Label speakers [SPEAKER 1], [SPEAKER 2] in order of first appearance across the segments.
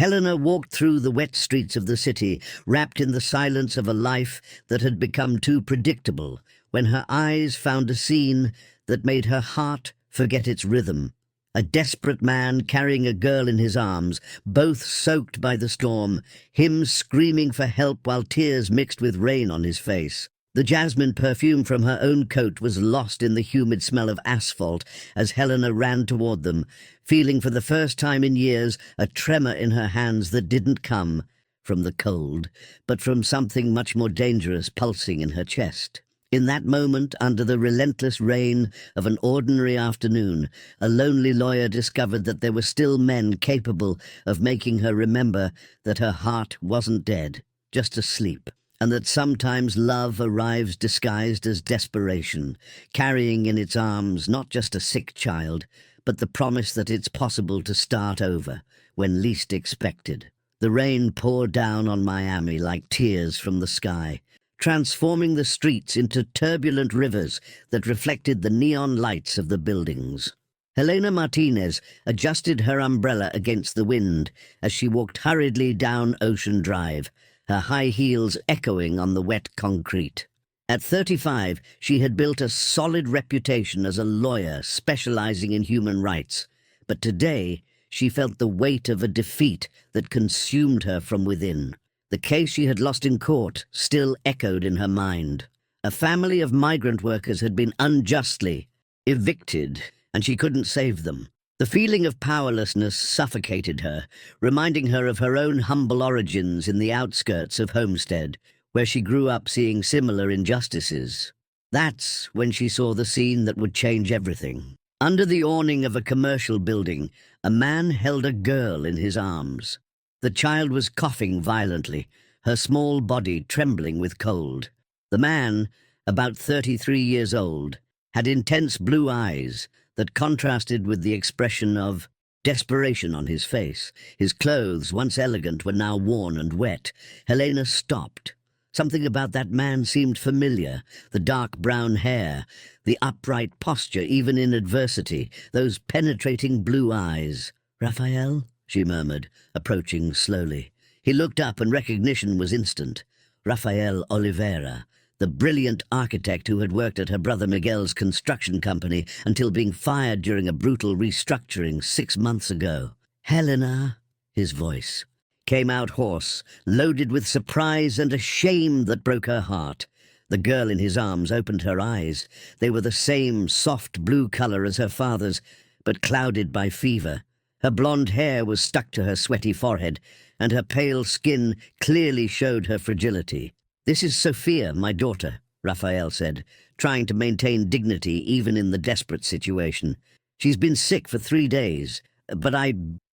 [SPEAKER 1] Helena walked through the wet streets of the city, wrapped in the silence of a life that had become too predictable, when her eyes found a scene that made her heart forget its rhythm. A desperate man carrying a girl in his arms, both soaked by the storm, him screaming for help while tears mixed with rain on his face. The jasmine perfume from her own coat was lost in the humid smell of asphalt as Helena ran toward them, feeling for the first time in years a tremor in her hands that didn't come from the cold, but from something much more dangerous pulsing in her chest. In that moment, under the relentless rain of an ordinary afternoon, a lonely lawyer discovered that there were still men capable of making her remember that her heart wasn't dead, just asleep, and that sometimes love arrives disguised as desperation, carrying in its arms not just a sick child, but the promise that it's possible to start over when least expected. The rain poured down on Miami like tears from the sky, transforming the streets into turbulent rivers that reflected the neon lights of the buildings. Helena Martinez adjusted her umbrella against the wind as she walked hurriedly down Ocean Drive, her high heels echoing on the wet concrete. At 35, she had built a solid reputation as a lawyer specializing in human rights, but today she felt the weight of a defeat that consumed her from within. The case she had lost in court still echoed in her mind. A family of migrant workers had been unjustly evicted, and she couldn't save them. The feeling of powerlessness suffocated her, reminding her of her own humble origins in the outskirts of Homestead, where she grew up seeing similar injustices. That's when she saw the scene that would change everything. Under the awning of a commercial building, a man held a girl in his arms. The child was coughing violently, her small body trembling with cold. The man, about 33 years old, had intense blue eyes that contrasted with the expression of desperation on his face. His clothes, once elegant, were now worn and wet. Helena stopped. Something about that man seemed familiar. The dark brown hair, the upright posture even in adversity, those penetrating blue eyes. "Raphael?" she murmured, approaching slowly. He looked up and recognition was instant. Rafael Oliveira, the brilliant architect who had worked at her brother Miguel's construction company until being fired during a brutal restructuring 6 months ago. "Helena," his voice came out hoarse, loaded with surprise and a shame that broke her heart. The girl in his arms opened her eyes. They were the same soft blue color as her father's, but clouded by fever. Her blonde hair was stuck to her sweaty forehead, and her pale skin clearly showed her fragility. "This is Sophia, my daughter," Raphael said, trying to maintain dignity even in the desperate situation. "She's been sick for 3 days, but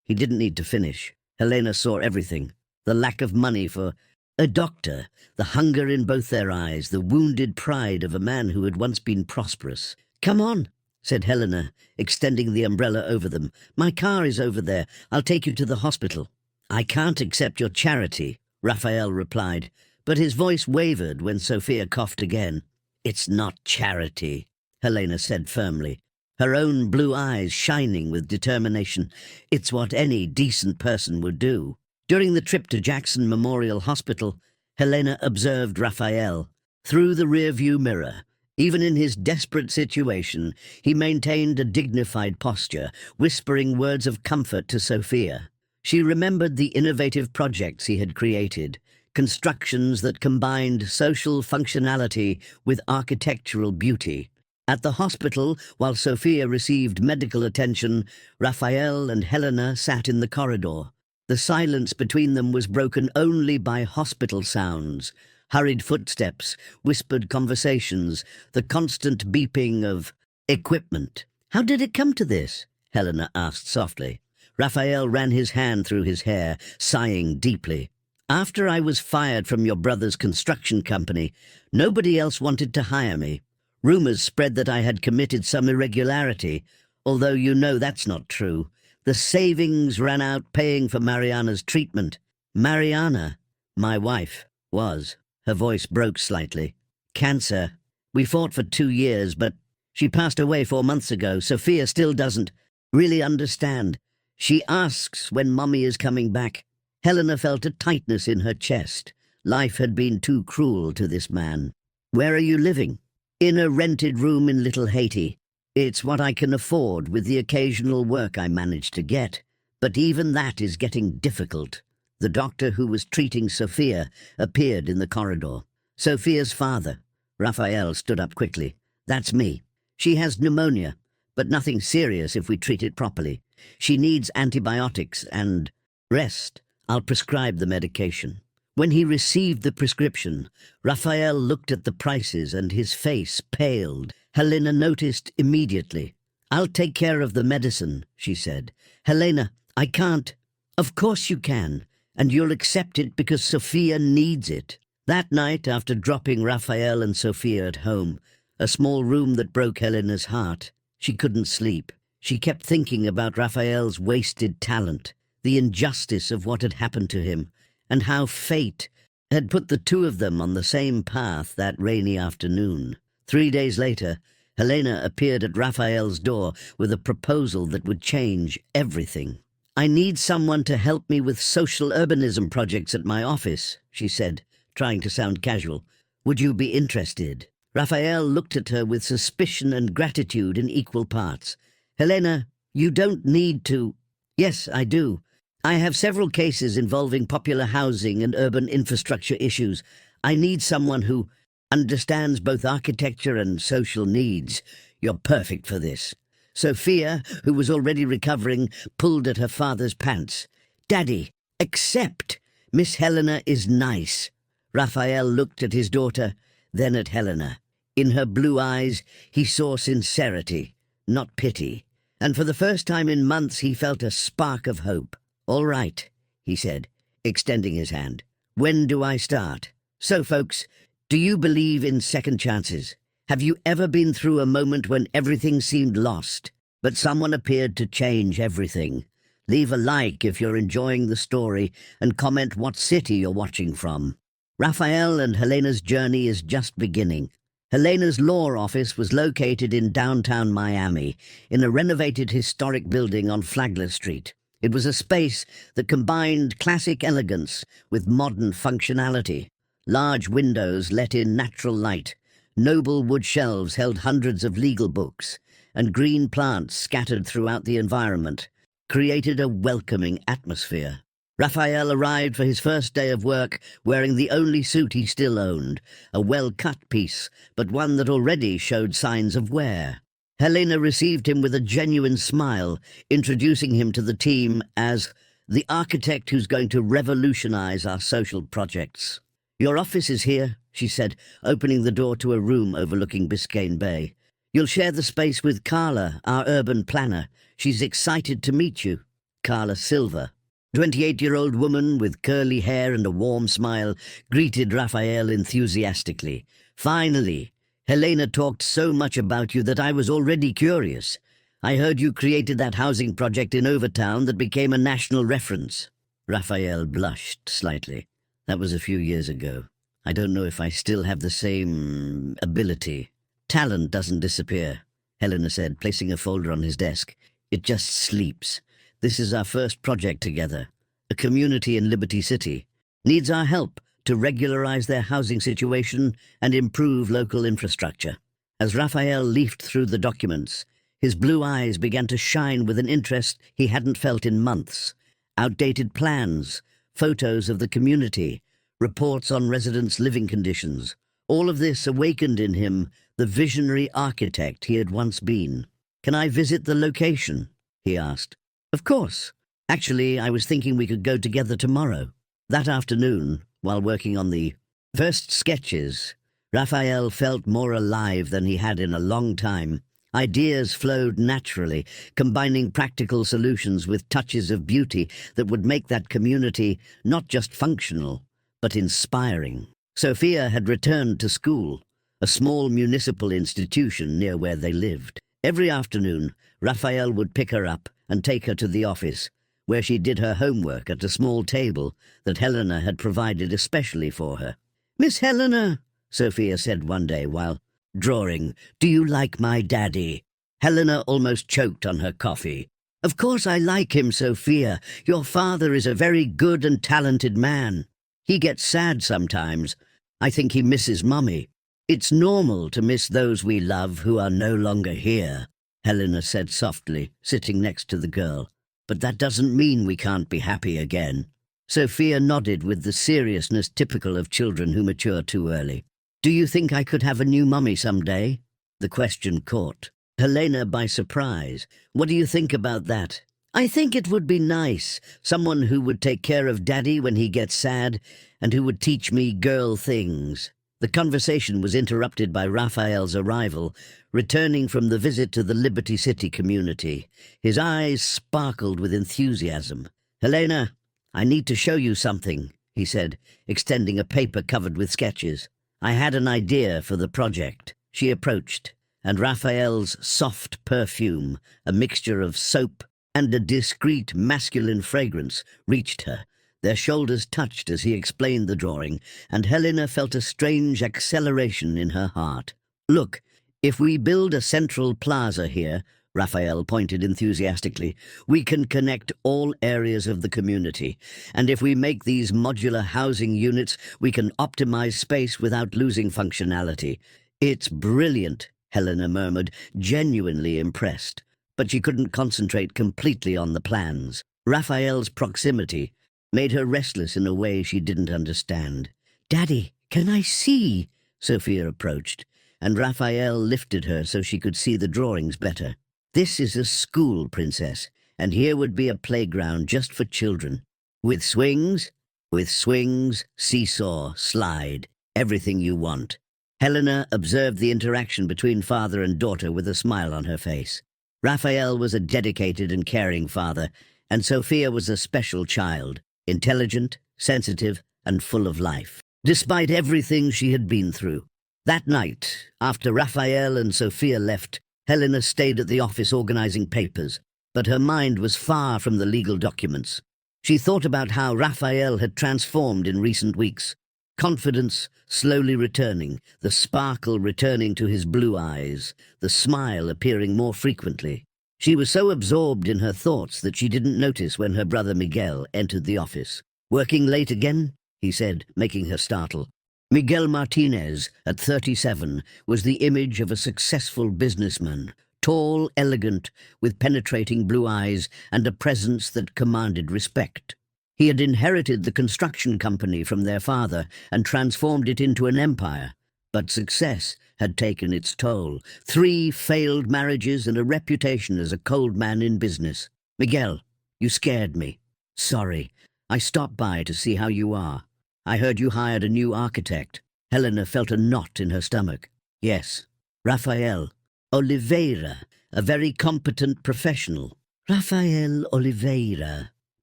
[SPEAKER 1] He didn't need to finish. Helena saw everything. The lack of money for a doctor, the hunger in both their eyes, the wounded pride of a man who had once been prosperous. "Come on," said Helena, extending the umbrella over them. "My car is over there. I'll take you to the hospital." "I can't accept your charity," Raphael replied, but his voice wavered when Sophia coughed again. "It's not charity," Helena said firmly, her own blue eyes shining with determination. "It's what any decent person would do." During the trip to Jackson Memorial Hospital, Helena observed Raphael through the rearview mirror. Even in his desperate situation, he maintained a dignified posture, whispering words of comfort to Sophia. She remembered the innovative projects he had created, constructions that combined social functionality with architectural beauty. At the hospital, while Sophia received medical attention, Raphael and Helena sat in the corridor. The silence between them was broken only by hospital sounds, hurried footsteps, whispered conversations, the constant beeping of equipment. "How did it come to this?" Helena asked softly. Raphael ran his hand through his hair, sighing deeply. "After I was fired from your brother's construction company, nobody else wanted to hire me. Rumors spread that I had committed some irregularity, although you know that's not true. The savings ran out paying for Mariana's treatment. Mariana, my wife, was." Her voice broke slightly. "Cancer. We fought for 2 years, but she passed away 4 months ago. Sophia still doesn't really understand. She asks when Mommy is coming back. Helena felt a tightness in her chest. Life had been too cruel to this man. "Where are you living?" "In a rented room in Little Haiti. It's what I can afford with the occasional work I manage to get. But even that is getting difficult." The doctor who was treating Sophia appeared in the corridor. Sophia's father. Raphael stood up quickly. "That's me. She has pneumonia, but nothing serious if we treat it properly. She needs antibiotics and rest. I'll prescribe the medication." When he received the prescription, Raphael looked at the prices and his face paled. Helena noticed immediately. "I'll take care of the medicine," she said. "Helena, I can't." "Of course you can, and you'll accept it because Sophia needs it." That night, after dropping Raphael and Sophia at home, a small room that broke Helena's heart, she couldn't sleep. She kept thinking about Raphael's wasted talent, the injustice of what had happened to him, and how fate had put the two of them on the same path that rainy afternoon. 3 days later, Helena appeared at Raphael's door with a proposal that would change everything. "I need someone to help me with social urbanism projects at my office," she said, trying to sound casual. "Would you be interested?" Raphael looked at her with suspicion and gratitude in equal parts. "Helena, you don't need to." "Yes, I do. I have several cases involving popular housing and urban infrastructure issues. I need someone who understands both architecture and social needs." "You're perfect for this." Sophia, who was already recovering, pulled at her father's pants. "Daddy, accept. Miss Helena is nice." Raphael looked at his daughter, then at Helena. In her blue eyes he saw sincerity, not pity, and for the first time in months he felt a spark of hope. "All right," he said, extending his hand. "When do I start? So, folks, do you believe in second chances? Have you ever been through a moment when everything seemed lost, but someone appeared to change everything? Leave a like if you're enjoying the story and comment what city you're watching from. Raphael and Helena's journey is just beginning. Helena's law office was located in downtown Miami, in a renovated historic building on Flagler Street. It was a space that combined classic elegance with modern functionality. Large windows let in natural light, noble wood shelves held hundreds of legal books, and green plants scattered throughout the environment created a welcoming atmosphere. Raphael arrived for his first day of work wearing the only suit he still owned, a well-cut piece, but one that already showed signs of wear. Helena received him with a genuine smile, introducing him to the team as the architect who's going to revolutionize our social projects. "Your office is here," she said, opening the door to a room overlooking Biscayne Bay. "You'll share the space with Carla, our urban planner. She's excited to meet you." Carla Silver, 28-year-old woman with curly hair and a warm smile, greeted Raphael enthusiastically. "Finally! Helena talked so much about you that I was already curious. I heard you created that housing project in Overtown that became a national reference." Raphael blushed slightly. "That was a few years ago. I don't know if I still have the same ability." "Talent doesn't disappear," Helena said, placing a folder on his desk. "It just sleeps. This is our first project together. A community in Liberty City. Needs our help to regularize their housing situation and improve local infrastructure." As Raphael leafed through the documents, his blue eyes began to shine with an interest he hadn't felt in months. Outdated plans, photos of the community, reports on residents' living conditions. All of this awakened in him the visionary architect he had once been. "Can I visit the location?" he asked. "Of course. Actually, I was thinking we could go together tomorrow." That afternoon, while working on the first sketches, Raphael felt more alive than he had in a long time. Ideas flowed naturally, combining practical solutions with touches of beauty that would make that community not just functional, but inspiring. Sophia had returned to school, a small municipal institution near where they lived. Every afternoon, Raphael would pick her up and take her to the office, where she did her homework at a small table that Helena had provided especially for her. "Miss Helena," Sophia said one day while drawing, "do you like my daddy?" Helena almost choked on her coffee. Of course I like him, Sophia. Your father is a very good and talented man. He gets sad sometimes. I think he misses Mummy. It's normal to miss those we love who are no longer here, Helena said softly, sitting next to the girl. But that doesn't mean we can't be happy again. Sophia nodded with the seriousness typical of children who mature too early. Do you think I could have a new mummy someday? The question caught Helena by surprise. What do you think about that? I think it would be nice. Someone who would take care of Daddy when he gets sad and who would teach me girl things. The conversation was interrupted by Raphael's arrival, returning from the visit to the Liberty City community. His eyes sparkled with enthusiasm. Helena, I need to show you something, he said, extending a paper covered with sketches. I had an idea for the project. She approached, and Raphael's soft perfume, a mixture of soap and a discreet masculine fragrance, reached her. Their shoulders touched as he explained the drawing, and Helena felt a strange acceleration in her heart. Look, if we build a central plaza here, Raphael pointed enthusiastically, we can connect all areas of the community. And if we make these modular housing units, we can optimize space without losing functionality. It's brilliant, Helena murmured, genuinely impressed. But she couldn't concentrate completely on the plans. Raphael's proximity made her restless in a way she didn't understand. Daddy, can I see? Sophia approached, and Raphael lifted her so she could see the drawings better. This is a school, Princess, and here would be a playground just for children. With swings? With swings, seesaw, slide, everything you want. Helena observed the interaction between father and daughter with a smile on her face. Raphael was a dedicated and caring father, and Sophia was a special child, intelligent, sensitive, and full of life, despite everything she had been through. That night, after Raphael and Sophia left, Helena stayed at the office organizing papers, but her mind was far from the legal documents. She thought about how Raphael had transformed in recent weeks. Confidence slowly returning, the sparkle returning to his blue eyes, the smile appearing more frequently. She was so absorbed in her thoughts that she didn't notice when her brother Miguel entered the office. "Working late again?" he said, making her startle. Miguel Martinez, at 37, was the image of a successful businessman, tall, elegant, with penetrating blue eyes and a presence that commanded respect. He had inherited the construction company from their father and transformed it into an empire. But success had taken its toll. 3 failed marriages and a reputation as a cold man in business. "Miguel, you scared me. Sorry. I stopped by to see how you are. I heard you hired a new architect." Helena felt a knot in her stomach. "Yes, Rafael Oliveira, a very competent professional." "Rafael Oliveira,"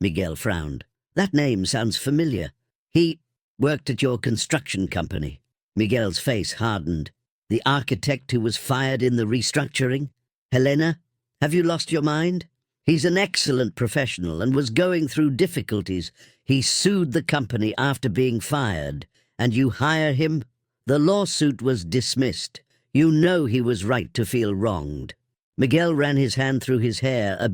[SPEAKER 1] Miguel frowned. "That name sounds familiar. He worked at your construction company." Miguel's face hardened. "The architect who was fired in the restructuring? Helena, have you lost your mind? He's an excellent professional and was going through difficulties. He sued the company after being fired, and you hire him? The lawsuit was dismissed. You know he was right to feel wronged." Miguel ran his hand through his hair, a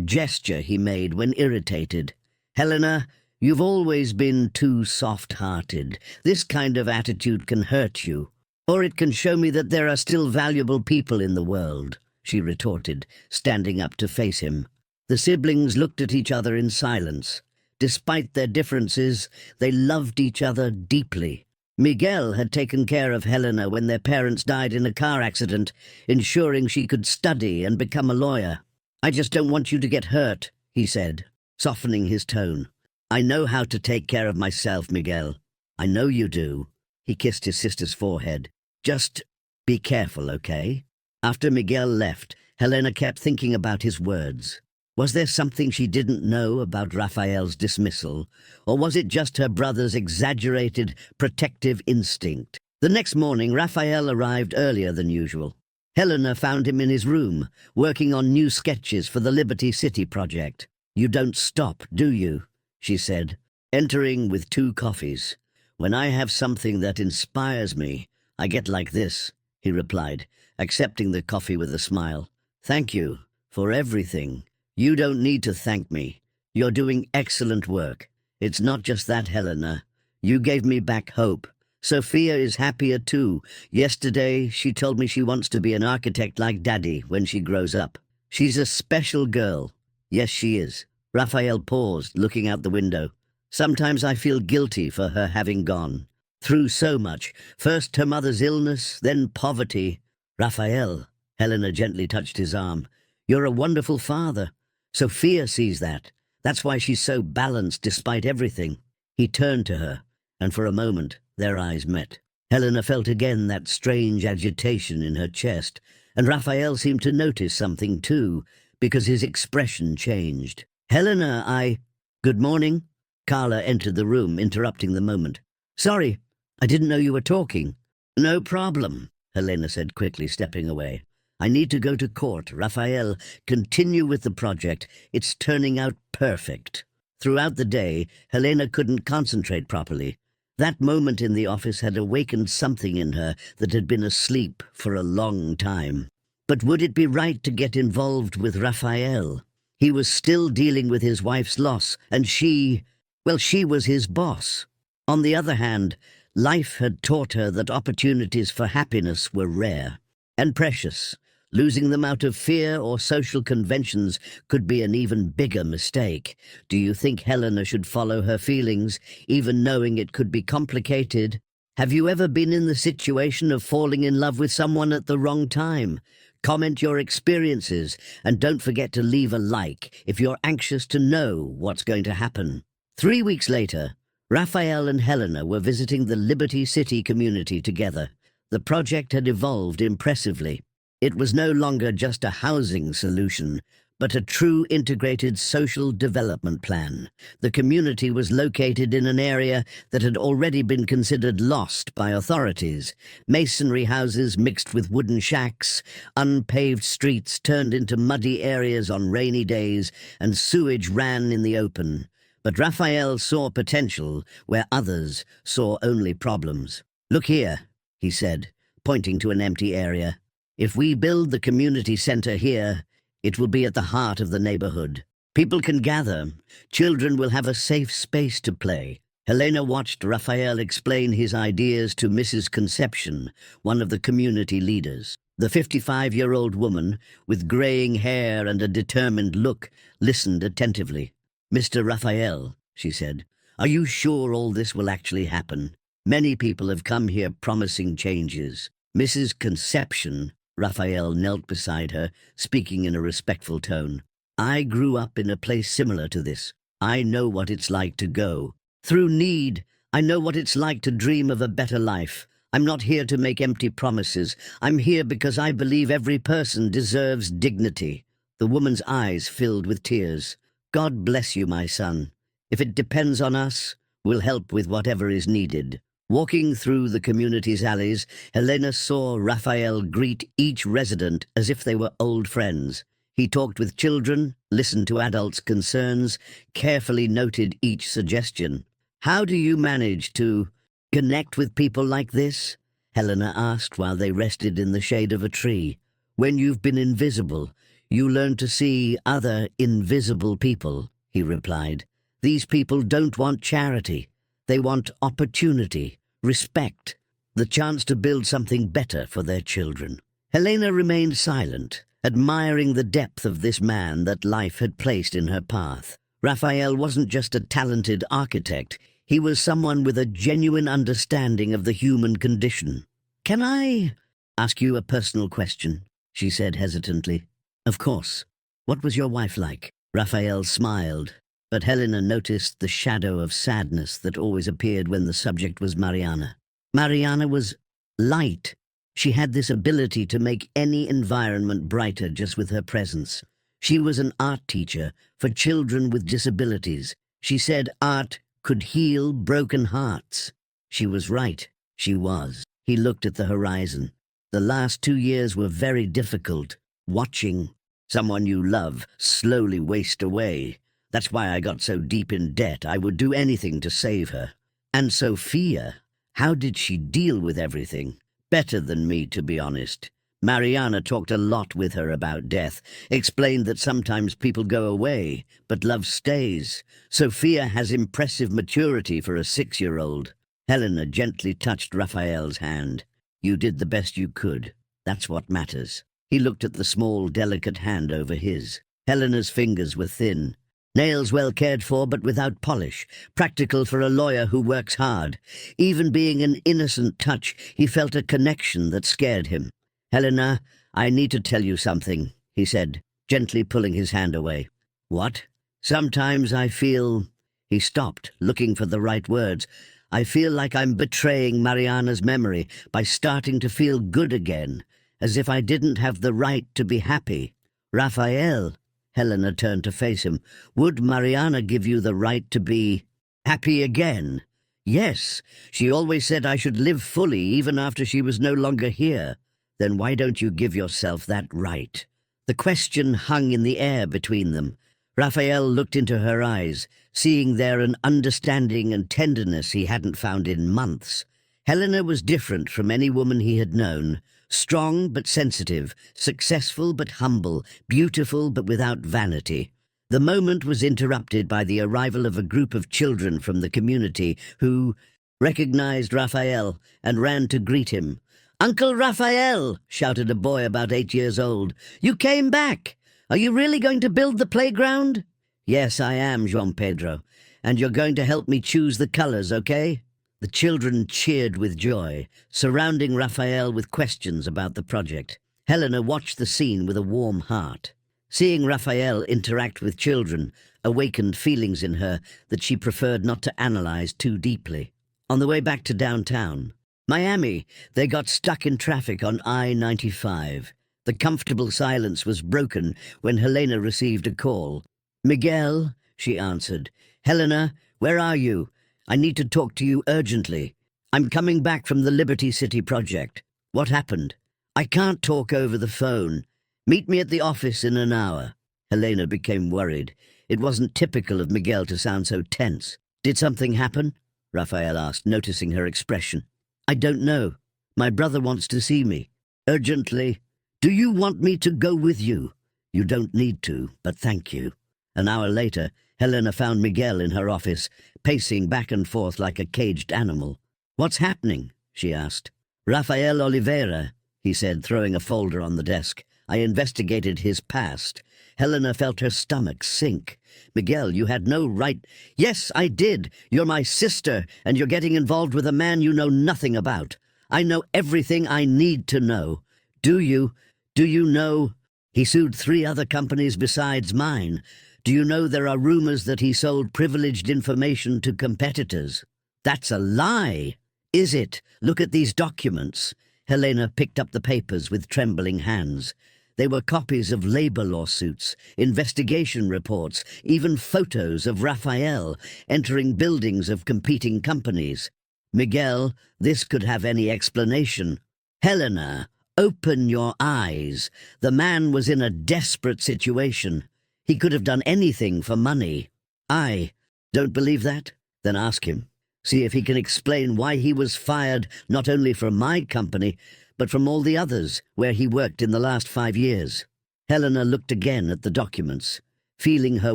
[SPEAKER 1] gesture he made when irritated. "Helena, you've always been too soft-hearted. This kind of attitude can hurt you, or it can show me that there are still valuable people in the world," she retorted, standing up to face him. The siblings looked at each other in silence. Despite their differences, they loved each other deeply. Miguel had taken care of Helena when their parents died in a car accident, ensuring she could study and become a lawyer. "I just don't want you to get hurt," he said, softening his tone. "I know how to take care of myself, Miguel. I know you do." He kissed his sister's forehead. "Just be careful, okay?" After Miguel left, Helena kept thinking about his words. Was there something she didn't know about Raphael's dismissal, or was it just her brother's exaggerated, protective instinct? The next morning, Raphael arrived earlier than usual. Helena found him in his room, working on new sketches for the Liberty City project. "You don't stop, do you?" she said, entering with 2 coffees. "When I have something that inspires me, I get like this," he replied, accepting the coffee with a smile. "Thank you for everything," You don't need to thank me. You're doing excellent work. It's not just that, Helena. You gave me back hope. Sophia is happier too. Yesterday, she told me she wants to be an architect like Daddy when she grows up. She's a special girl. Yes, she is. Raphael paused, looking out the window. Sometimes I feel guilty for her having gone. Through so much. First her mother's illness, then poverty. Raphael, Helena gently touched his arm. You're a wonderful father. Sophia sees that. That's why she's so balanced despite everything. He turned to her, and for a moment their eyes met. Helena felt again that strange agitation in her chest, and Raphael seemed to notice something too, because his expression changed. Helena, Good morning. Carla entered the room, interrupting the moment. Sorry, I didn't know you were talking. No problem, Helena said quickly, stepping away. I need to go to court. Raphael, continue with the project. It's turning out perfect. Throughout the day, Helena couldn't concentrate properly. That moment in the office had awakened something in her that had been asleep for a long time. But would it be right to get involved with Raphael? He was still dealing with his wife's loss, and she was his boss. On the other hand, life had taught her that opportunities for happiness were rare and precious. Losing them out of fear or social conventions could be an even bigger mistake. Do you think Helena should follow her feelings, even knowing it could be complicated? Have you ever been in the situation of falling in love with someone at the wrong time? Comment your experiences, and don't forget to leave a like if you're anxious to know what's going to happen. 3 weeks later, Raphael and Helena were visiting the Liberty City community together. The project had evolved impressively. It was no longer just a housing solution, but a true integrated social development plan. The community was located in an area that had already been considered lost by authorities. Masonry houses mixed with wooden shacks, unpaved streets turned into muddy areas on rainy days, and sewage ran in the open. But Raphael saw potential where others saw only problems. Look here, he said, pointing to an empty area. If we build the community center here, it will be at the heart of the neighborhood. People can gather. Children will have a safe space to play. Helena watched Raphael explain his ideas to Mrs. Conception, one of the community leaders. The 55-year-old woman, with graying hair and a determined look, listened attentively. Mr. Raphael, she said, are you sure all this will actually happen? Many people have come here promising changes. Mrs. Conception, Raphael knelt beside her, speaking in a respectful tone. I grew up in a place similar to this. I know what it's like to go. Through need, I know what it's like to dream of a better life. I'm not here to make empty promises. I'm here because I believe every person deserves dignity. The woman's eyes filled with tears. God bless you, my son. If it depends on us, we'll help with whatever is needed. Walking through the community's alleys, Helena saw Raphael greet each resident as if they were old friends. He talked with children, listened to adults' concerns, carefully noted each suggestion. How do you manage to connect with people like this? Helena asked while they rested in the shade of a tree. When you've been invisible, you learn to see other invisible people, he replied. These people don't want charity. They want opportunity, respect, the chance to build something better for their children. Helena remained silent, admiring the depth of this man that life had placed in her path. Raphael wasn't just a talented architect. He was someone with a genuine understanding of the human condition. Can I ask you a personal question? She said hesitantly. Of course. What was your wife like? Raphael smiled, but Helena noticed the shadow of sadness that always appeared when the subject was Mariana. Mariana was light. She had this ability to make any environment brighter just with her presence. She was an art teacher for children with disabilities. She said art could heal broken hearts. She was right. She was. He looked at the horizon. The last 2 years were very difficult. Watching someone you love slowly waste away. That's why I got so deep in debt. I would do anything to save her. And Sophia, how did she deal with everything? Better than me, to be honest. Mariana talked a lot with her about death, explained that sometimes people go away, but love stays. Sophia has impressive maturity for a 6-year-old. Helena gently touched Raphael's hand. You did the best you could. That's what matters. He looked at the small, delicate hand over his. Helena's fingers were thin. Nails well cared for, but without polish. Practical for a lawyer who works hard. Even being an innocent touch, he felt a connection that scared him. Helena, I need to tell you something, he said, gently pulling his hand away. What? Sometimes I feel... He stopped, looking for the right words. I feel like I'm betraying Mariana's memory by starting to feel good again, as if I didn't have the right to be happy. Raphael, Helena turned to face him, would Mariana give you the right to be happy again? Yes, she always said I should live fully even after she was no longer here. Then why don't you give yourself that right? The question hung in the air between them. Raphael looked into her eyes, seeing there an understanding and tenderness he hadn't found in months. Helena was different from any woman he had known. Strong but sensitive, successful but humble, beautiful but without vanity. The moment was interrupted by the arrival of a group of children from the community who recognized Raphael and ran to greet him. "Uncle Raphael!" shouted a boy about 8 years old. "You came back! Are you really going to build the playground?" "Yes, I am, Jean Pedro. And you're going to help me choose the colors, okay?" The children cheered with joy, surrounding Raphael with questions about the project. Helena watched the scene with a warm heart. Seeing Raphael interact with children awakened feelings in her that she preferred not to analyze too deeply. On the way back to downtown, Miami, they got stuck in traffic on I-95. The comfortable silence was broken when Helena received a call. "Miguel," she answered. "Helena, where are you? I need to talk to you urgently. I'm coming back from the Liberty City project." "What happened?" "I can't talk over the phone. Meet me at the office in an hour." Helena became worried. It wasn't typical of Miguel to sound so tense. "Did something happen?" Raphael asked, noticing her expression. "I don't know. My brother wants to see me. Urgently." "Do you want me to go with you?" "You don't need to, but thank you." An hour later, Helena found Miguel in her office, pacing back and forth like a caged animal. "What's happening?" she asked. "Rafael Oliveira," he said, throwing a folder on the desk. "I investigated his past." Helena felt her stomach sink. "Miguel, you had no right—" "Yes, I did. You're my sister, and you're getting involved with a man you know nothing about. I know everything I need to know. Do you know he sued 3 other companies besides mine? Do you know there are rumors that he sold privileged information to competitors?" "That's a lie." "Is it? Look at these documents." Helena picked up the papers with trembling hands. They were copies of labor lawsuits, investigation reports, even photos of Raphael entering buildings of competing companies. "Miguel, this could have any explanation." "Helena, open your eyes. The man was in a desperate situation. He could have done anything for money." "I don't believe that?" "Then ask him. See if he can explain why he was fired not only from my company, but from all the others where he worked in the last 5 years. Helena looked again at the documents, feeling her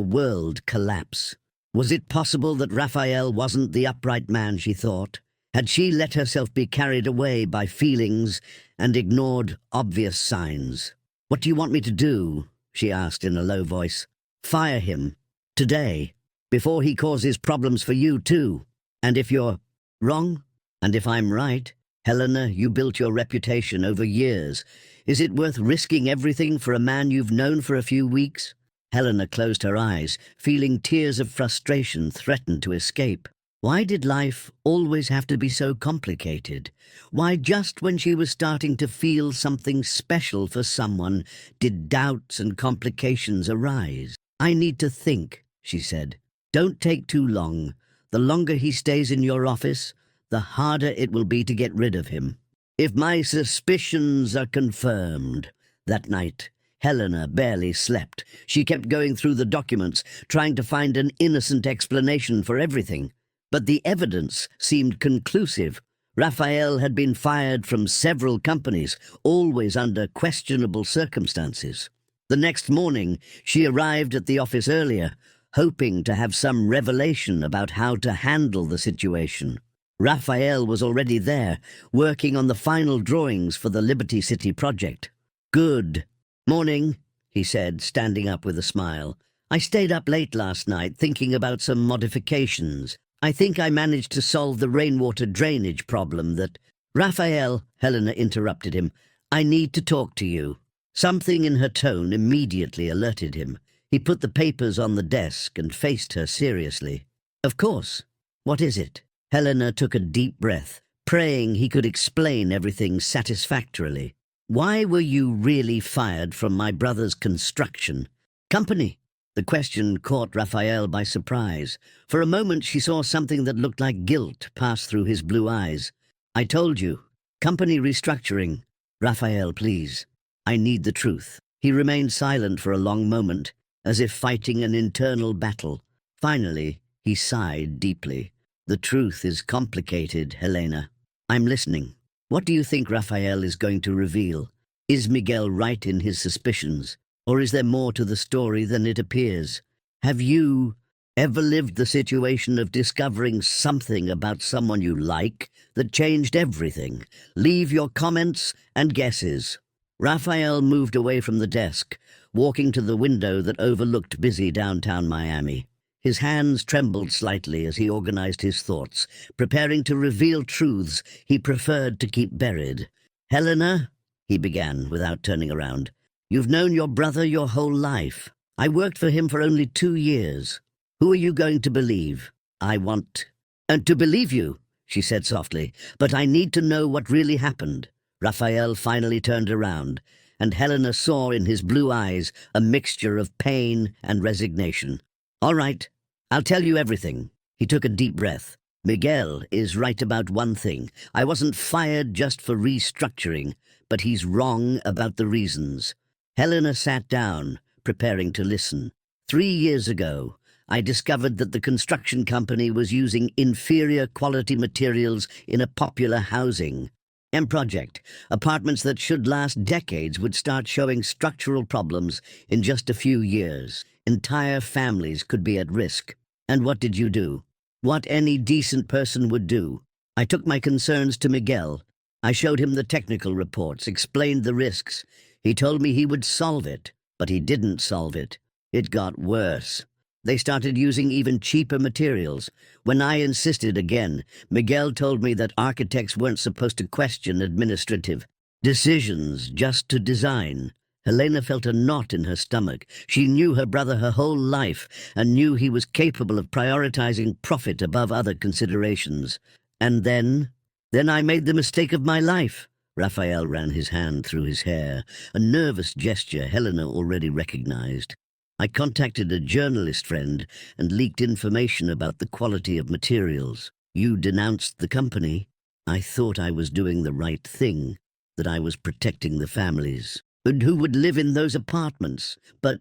[SPEAKER 1] world collapse. Was it possible that Raphael wasn't the upright man she thought? Had she let herself be carried away by feelings and ignored obvious signs? "What do you want me to do?" she asked in a low voice. "Fire him. Today. Before he causes problems for you too. And if you're wrong, and if I'm right, Helena, you built your reputation over years. Is it worth risking everything for a man you've known for a few weeks?" Helena closed her eyes, feeling tears of frustration threaten to escape. Why did life always have to be so complicated? Why just when she was starting to feel something special for someone did doubts and complications arise? "I need to think," she said. "Don't take too long. The longer he stays in your office, the harder it will be to get rid of him. If my suspicions are confirmed." That night, Helena barely slept. She kept going through the documents, trying to find an innocent explanation for everything. But the evidence seemed conclusive. Raphael had been fired from several companies, always under questionable circumstances. The next morning, she arrived at the office earlier, hoping to have some revelation about how to handle the situation. Raphael was already there, working on the final drawings for the Liberty City project. "Good. Morning," he said, standing up with a smile. "I stayed up late last night thinking about some modifications. I think I managed to solve the rainwater drainage problem that—" "Raphael," Helena interrupted him, "I need to talk to you." Something in her tone immediately alerted him. He put the papers on the desk and faced her seriously. "Of course. What is it?" Helena took a deep breath, praying he could explain everything satisfactorily. "Why were you really fired from my brother's construction company?" The question caught Raphael by surprise. For a moment she saw something that looked like guilt pass through his blue eyes. "I told you. Company restructuring. Raphael, please. I need the truth." He remained silent for a long moment, as if fighting an internal battle. Finally, he sighed deeply. "The truth is complicated, Helena. I'm listening. What do you think Raphael is going to reveal? Is Miguel right in his suspicions? Or is there more to the story than it appears? Have you ever lived the situation of discovering something about someone you like that changed everything? Leave your comments and guesses." Raphael moved away from the desk, walking to the window that overlooked busy downtown Miami. His hands trembled slightly as he organized his thoughts, preparing to reveal truths he preferred to keep buried. "Helena," he began without turning around, "you've known your brother your whole life. I worked for him for only 2 years. Who are you going to believe?" "I want to believe you," she said softly, "but I need to know what really happened." Raphael finally turned around, and Helena saw in his blue eyes a mixture of pain and resignation. "All right, I'll tell you everything." He took a deep breath. "Miguel is right about one thing. I wasn't fired just for restructuring, but he's wrong about the reasons." Helena sat down, preparing to listen. 3 years ago, I discovered that the construction company was using inferior quality materials in a popular housing project. Apartments that should last decades would start showing structural problems in just a few years. Entire families could be at risk. And what did you do? What any decent person would do. I took my concerns to Miguel. I showed him the technical reports, explained the risks. He told me he would solve it, but he didn't solve it. It got worse. They started using even cheaper materials. When I insisted again, Miguel told me that architects weren't supposed to question administrative decisions, just to design. Helena felt a knot in her stomach. She knew her brother her whole life and knew he was capable of prioritizing profit above other considerations. And then I made the mistake of my life. Raphael ran his hand through his hair, a nervous gesture Helena already recognized. I contacted a journalist friend and leaked information about the quality of materials. You denounced the company. I thought I was doing the right thing, that I was protecting the families. And who would live in those apartments? But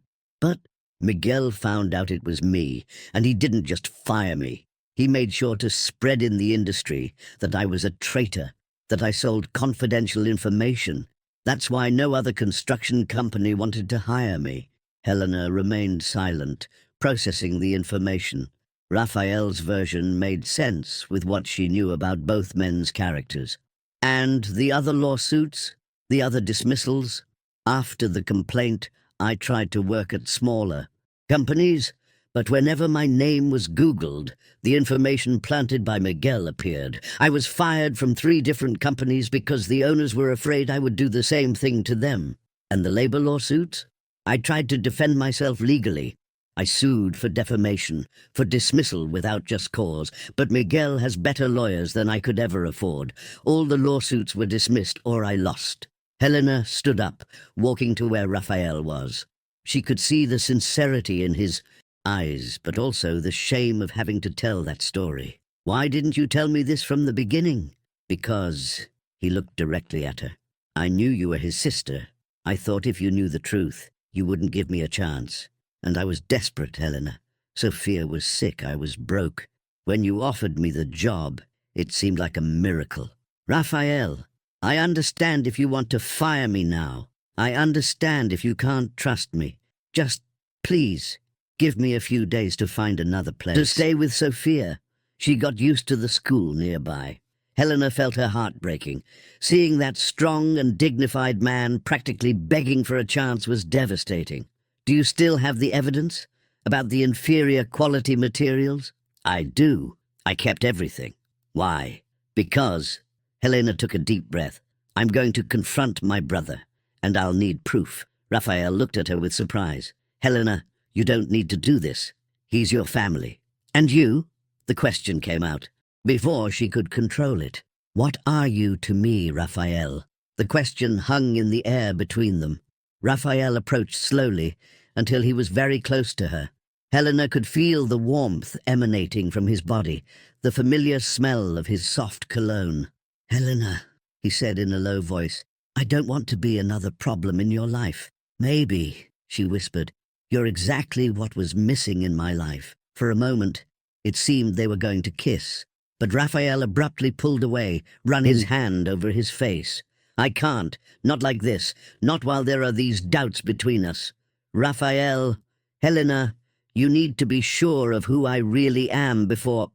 [SPEAKER 1] Miguel found out it was me, and he didn't just fire me. He made sure to spread in the industry that I was a traitor, that I sold confidential information. That's why no other construction company wanted to hire me. Helena remained silent, processing the information. Raphael's version made sense with what she knew about both men's characters. And the other lawsuits? The other dismissals? After the complaint, I tried to work at smaller companies, but whenever my name was Googled, the information planted by Miguel appeared. I was fired from 3 different companies because the owners were afraid I would do the same thing to them. And the labor lawsuits? I tried to defend myself legally. I sued for defamation, for dismissal without just cause, but Miguel has better lawyers than I could ever afford. All the lawsuits were dismissed or I lost. Helena stood up, walking to where Raphael was. She could see the sincerity in his eyes, but also the shame of having to tell that story. "Why didn't you tell me this from the beginning?" "Because," he looked directly at her, "I knew you were his sister. I thought if you knew the truth, you wouldn't give me a chance. And I was desperate, Helena. Sophia was sick, I was broke. When you offered me the job, it seemed like a miracle. Raphael, I understand if you want to fire me now. I understand if you can't trust me. Just, please, give me a few days to find another place. To stay with Sophia. She got used to the school nearby. Helena felt her heart breaking. Seeing that strong and dignified man practically begging for a chance was devastating. Do you still have the evidence about the inferior quality materials? I do. I kept everything. Why? Because, Helena took a deep breath, I'm going to confront my brother, and I'll need proof. Raphael looked at her with surprise. Helena, you don't need to do this. He's your family. And you? The question came out. Before she could control it. What are you to me, Raphael? The question hung in the air between them. Raphael approached slowly until he was very close to her. Helena could feel the warmth emanating from his body, the familiar smell of his soft cologne. Helena, he said in a low voice, I don't want to be another problem in your life. Maybe, she whispered, you're exactly what was missing in my life. For a moment, it seemed they were going to kiss. But Raphael abruptly pulled away, run his hand over his face. I can't, not like this, not while there are these doubts between us. Raphael, Helena, you need to be sure of who I really am before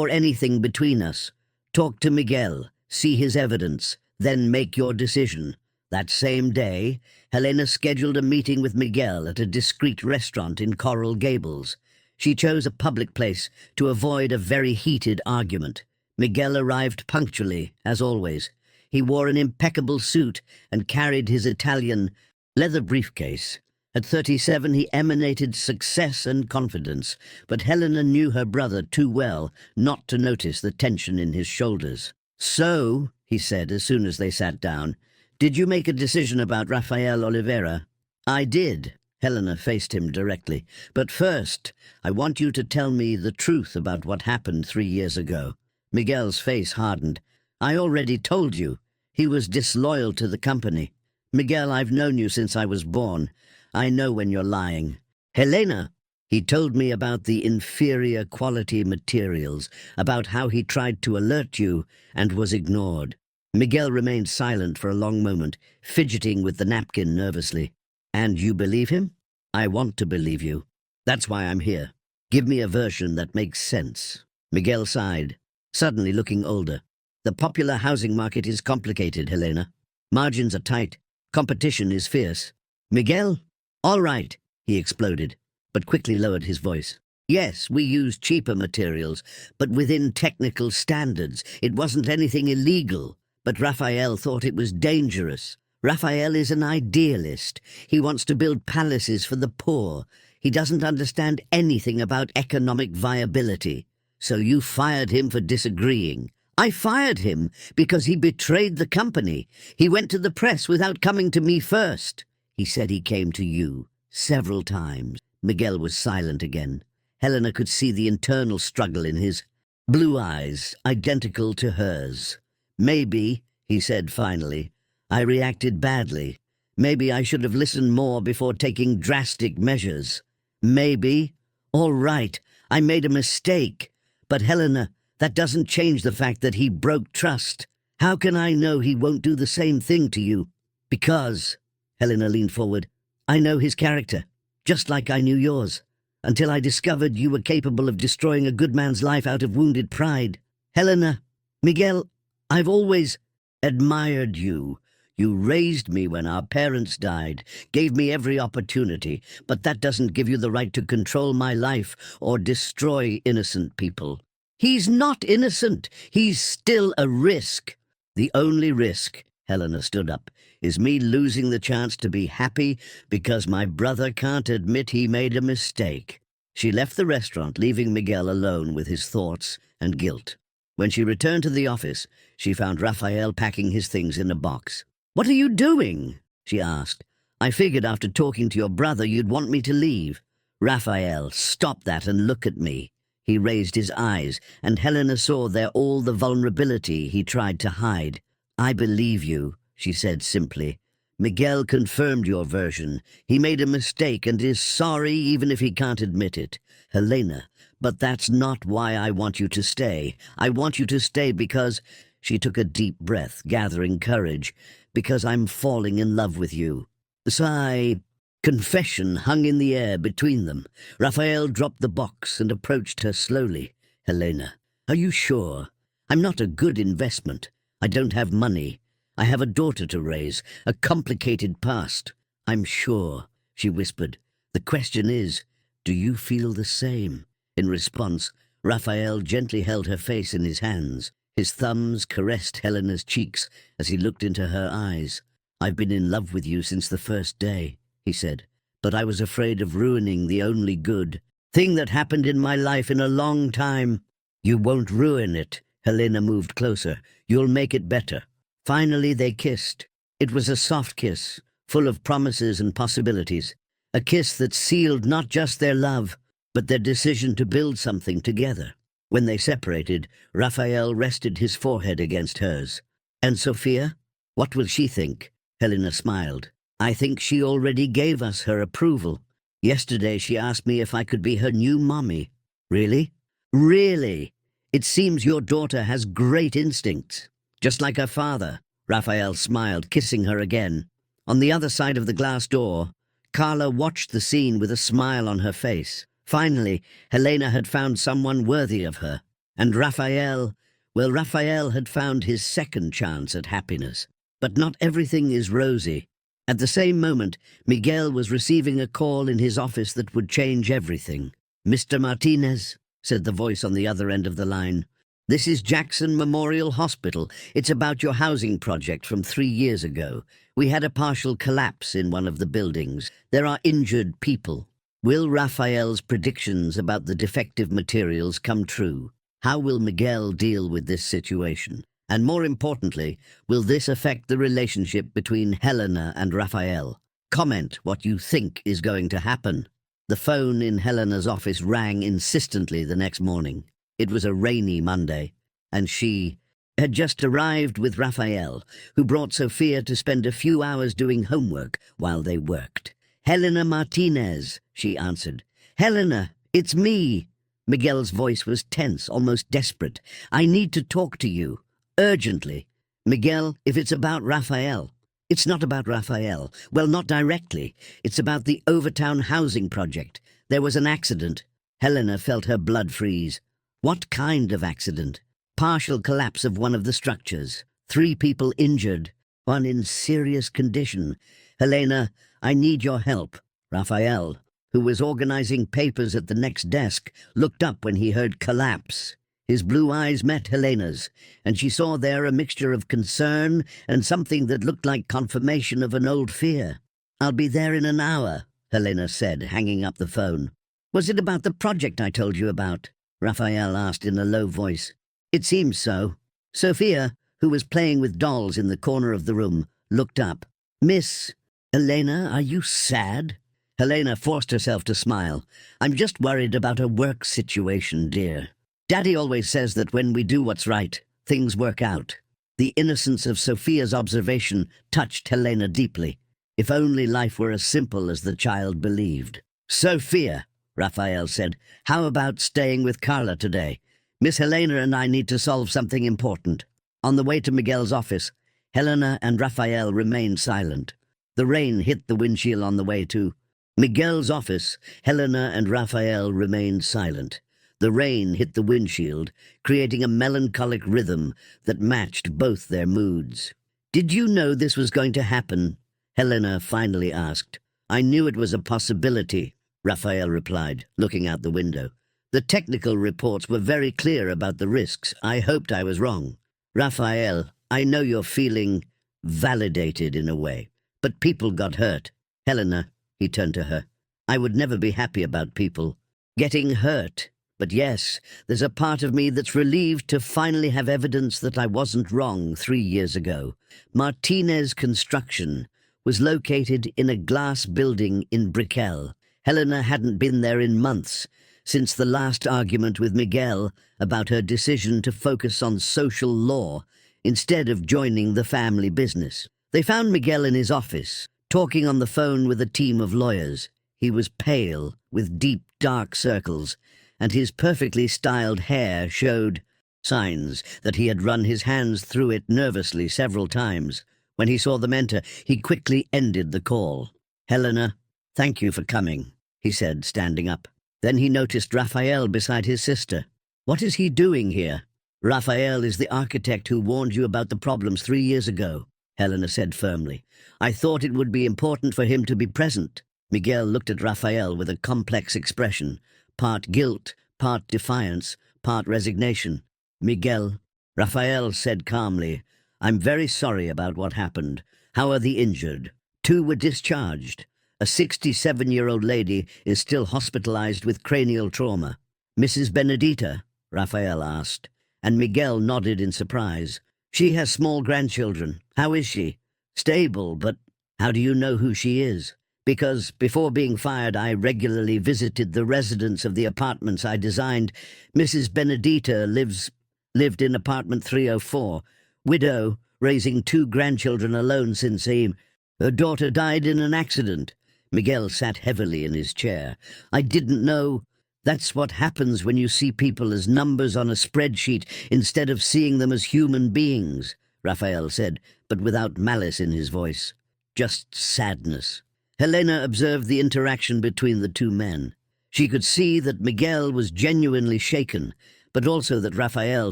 [SPEAKER 1] anything between us. Talk to Miguel, see his evidence, then make your decision. That same day, Helena scheduled a meeting with Miguel at a discreet restaurant in Coral Gables. She chose a public place to avoid a very heated argument. Miguel arrived punctually, as always. He wore an impeccable suit and carried his Italian leather briefcase. At 37, he emanated success and confidence, but Helena knew her brother too well not to notice the tension in his shoulders. So, he said as soon as they sat down, did you make a decision about Rafael Oliveira? I did. Helena faced him directly. But first, I want you to tell me the truth about what happened 3 years ago. Miguel's face hardened. I already told you. He was disloyal to the company. Miguel, I've known you since I was born. I know when you're lying. Helena, he told me about the inferior quality materials, about how he tried to alert you and was ignored. Miguel remained silent for a long moment, fidgeting with the napkin nervously. And you believe him? I want to believe you. That's why I'm here. Give me a version that makes sense. Miguel sighed, suddenly looking older. The popular housing market is complicated, Helena. Margins are tight. Competition is fierce. Miguel? All right, he exploded, but quickly lowered his voice. Yes, we use cheaper materials, but within technical standards. It wasn't anything illegal, but Raphael thought it was dangerous. Raphael is an idealist. He wants to build palaces for the poor. He doesn't understand anything about economic viability. So you fired him for disagreeing. I fired him because he betrayed the company. He went to the press without coming to me first. He said he came to you several times. Miguel was silent again. Helena could see the internal struggle in his blue eyes, identical to hers. Maybe, he said finally, I reacted badly. Maybe I should have listened more before taking drastic measures. Maybe. All right, I made a mistake. But Helena, that doesn't change the fact that he broke trust. How can I know he won't do the same thing to you? Because, Helena leaned forward, I know his character, just like I knew yours, until I discovered you were capable of destroying a good man's life out of wounded pride. Helena, Miguel, I've always admired you. You raised me when our parents died, gave me every opportunity, but that doesn't give you the right to control my life or destroy innocent people. He's not innocent. He's still a risk. The only risk, Helena stood up, is me losing the chance to be happy because my brother can't admit he made a mistake. She left the restaurant, leaving Miguel alone with his thoughts and guilt. When she returned to the office, she found Raphael packing his things in a box. What are you doing? She asked. I figured after talking to your brother you'd want me to leave. Raphael, stop that and look at me. He raised his eyes, and Helena saw there all the vulnerability he tried to hide. I believe you, she said simply. Miguel confirmed your version. He made a mistake and is sorry even if he can't admit it. Helena, but that's not why I want you to stay. I want you to stay because... She took a deep breath, gathering courage. "Because I'm falling in love with you." The sigh, confession hung in the air between them. Raphael dropped the box and approached her slowly. "Helena, are you sure? I'm not a good investment. I don't have money. I have a daughter to raise, a complicated past." "I'm sure," she whispered. "The question is, do you feel the same?" In response, Raphael gently held her face in his hands. His thumbs caressed Helena's cheeks as he looked into her eyes. "I've been in love with you since the first day," he said, "but I was afraid of ruining the only good thing that happened in my life in a long time." "You won't ruin it." Helena moved closer. "You'll make it better." Finally they kissed. It was a soft kiss, full of promises and possibilities. A kiss that sealed not just their love, but their decision to build something together. When they separated, Raphael rested his forehead against hers. "And Sophia? What will she think?" Helena smiled. "I think she already gave us her approval. Yesterday she asked me if I could be her new mommy." "Really?" "Really. It seems your daughter has great instincts, just like her father." Raphael smiled, kissing her again. On the other side of the glass door, Carla watched the scene with a smile on her face. Finally, Helena had found someone worthy of her. And Raphael had found his second chance at happiness. But not everything is rosy. At the same moment, Miguel was receiving a call in his office that would change everything. "Mr. Martinez," said the voice on the other end of the line. "This is Jackson Memorial Hospital. It's about your housing project from 3 years ago. We had a partial collapse in one of the buildings. There are injured people. Will Raphael's predictions about the defective materials come true? How will Miguel deal with this situation? And more importantly, will this affect the relationship between Helena and Raphael? Comment what you think is going to happen." The phone in Helena's office rang insistently the next morning. It was a rainy Monday, and she had just arrived with Raphael, who brought Sophia to spend a few hours doing homework while they worked. "Helena Martinez," she answered. "Helena, it's me." Miguel's voice was tense, almost desperate. "I need to talk to you. Urgently." "Miguel, if it's about Raphael." "It's not about Raphael. Well, not directly. It's about the Overtown housing project. There was an accident." Helena felt her blood freeze. "What kind of accident?" "Partial collapse of one of the structures. 3 people injured, 1 in serious condition. Helena, I need your help." Raphael, who was organizing papers at the next desk, looked up when he heard collapse. His blue eyes met Helena's, and she saw there a mixture of concern and something that looked like confirmation of an old fear. "I'll be there in an hour," Helena said, hanging up the phone. "Was it about the project I told you about?" Raphael asked in a low voice. "It seems so." Sophia, who was playing with dolls in the corner of the room, looked up. "Miss Helena, are you sad?" Helena forced herself to smile. "I'm just worried about a work situation, dear. Daddy always says that when we do what's right, things work out." The innocence of Sophia's observation touched Helena deeply. If only life were as simple as the child believed. "Sophia," Raphael said, "how about staying with Carla today? Miss Helena and I need to solve something important." On the way to Miguel's office, Helena and Raphael remained silent. The rain hit the windshield on the way to Miguel's office. Helena and Raphael remained silent. The rain hit the windshield, creating a melancholic rhythm that matched both their moods. "Did you know this was going to happen?" Helena finally asked. "I knew it was a possibility," Raphael replied, looking out the window. "The technical reports were very clear about the risks. I hoped I was wrong." "Raphael, I know you're feeling validated in a way, but people got hurt." "Helena," he turned to her, "I would never be happy about people getting hurt. But yes, there's a part of me that's relieved to finally have evidence that I wasn't wrong 3 years ago. Martinez Construction was located in a glass building in Brickell. Helena hadn't been there in months, since the last argument with Miguel about her decision to focus on social law instead of joining the family business. They found Miguel in his office, talking on the phone with a team of lawyers. He was pale, with deep, dark circles, and his perfectly styled hair showed signs that he had run his hands through it nervously several times. When he saw them enter, he quickly ended the call. "Helena, thank you for coming," he said, standing up. Then he noticed Raphael beside his sister. "What is he doing here?" "Raphael is the architect who warned you about the problems 3 years ago," Helena said firmly. "I thought it would be important for him to be present." Miguel looked at Raphael with a complex expression, part guilt, part defiance, part resignation. "Miguel," Raphael said calmly, "I'm very sorry about what happened. How are the injured?" 2 were discharged. A 67-year-old lady is still hospitalized with cranial trauma. "Mrs. Benedita?" Raphael asked, and Miguel nodded in surprise. "She has small grandchildren. How is she?" "Stable, but—" "How do you know who she is?" "Because before being fired, I regularly visited the residents of the apartments I designed. Mrs. Benedita lived in apartment 304. Widow, raising 2 grandchildren alone since her daughter died in an accident." Miguel sat heavily in his chair. "I didn't know. That's what happens when you see people as numbers on a spreadsheet instead of seeing them as human beings," Raphael said, but without malice in his voice. Just sadness. Helena observed the interaction between the 2 men. She could see that Miguel was genuinely shaken, but also that Raphael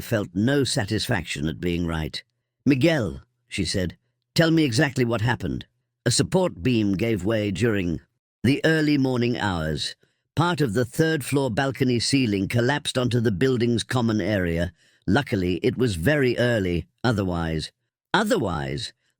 [SPEAKER 1] felt no satisfaction at being right. "Miguel," she said, "tell me exactly what happened." "A support beam gave way during the early morning hours. Part of the 3rd-floor balcony ceiling collapsed onto the building's common area. Luckily, it was very early. Otherwise,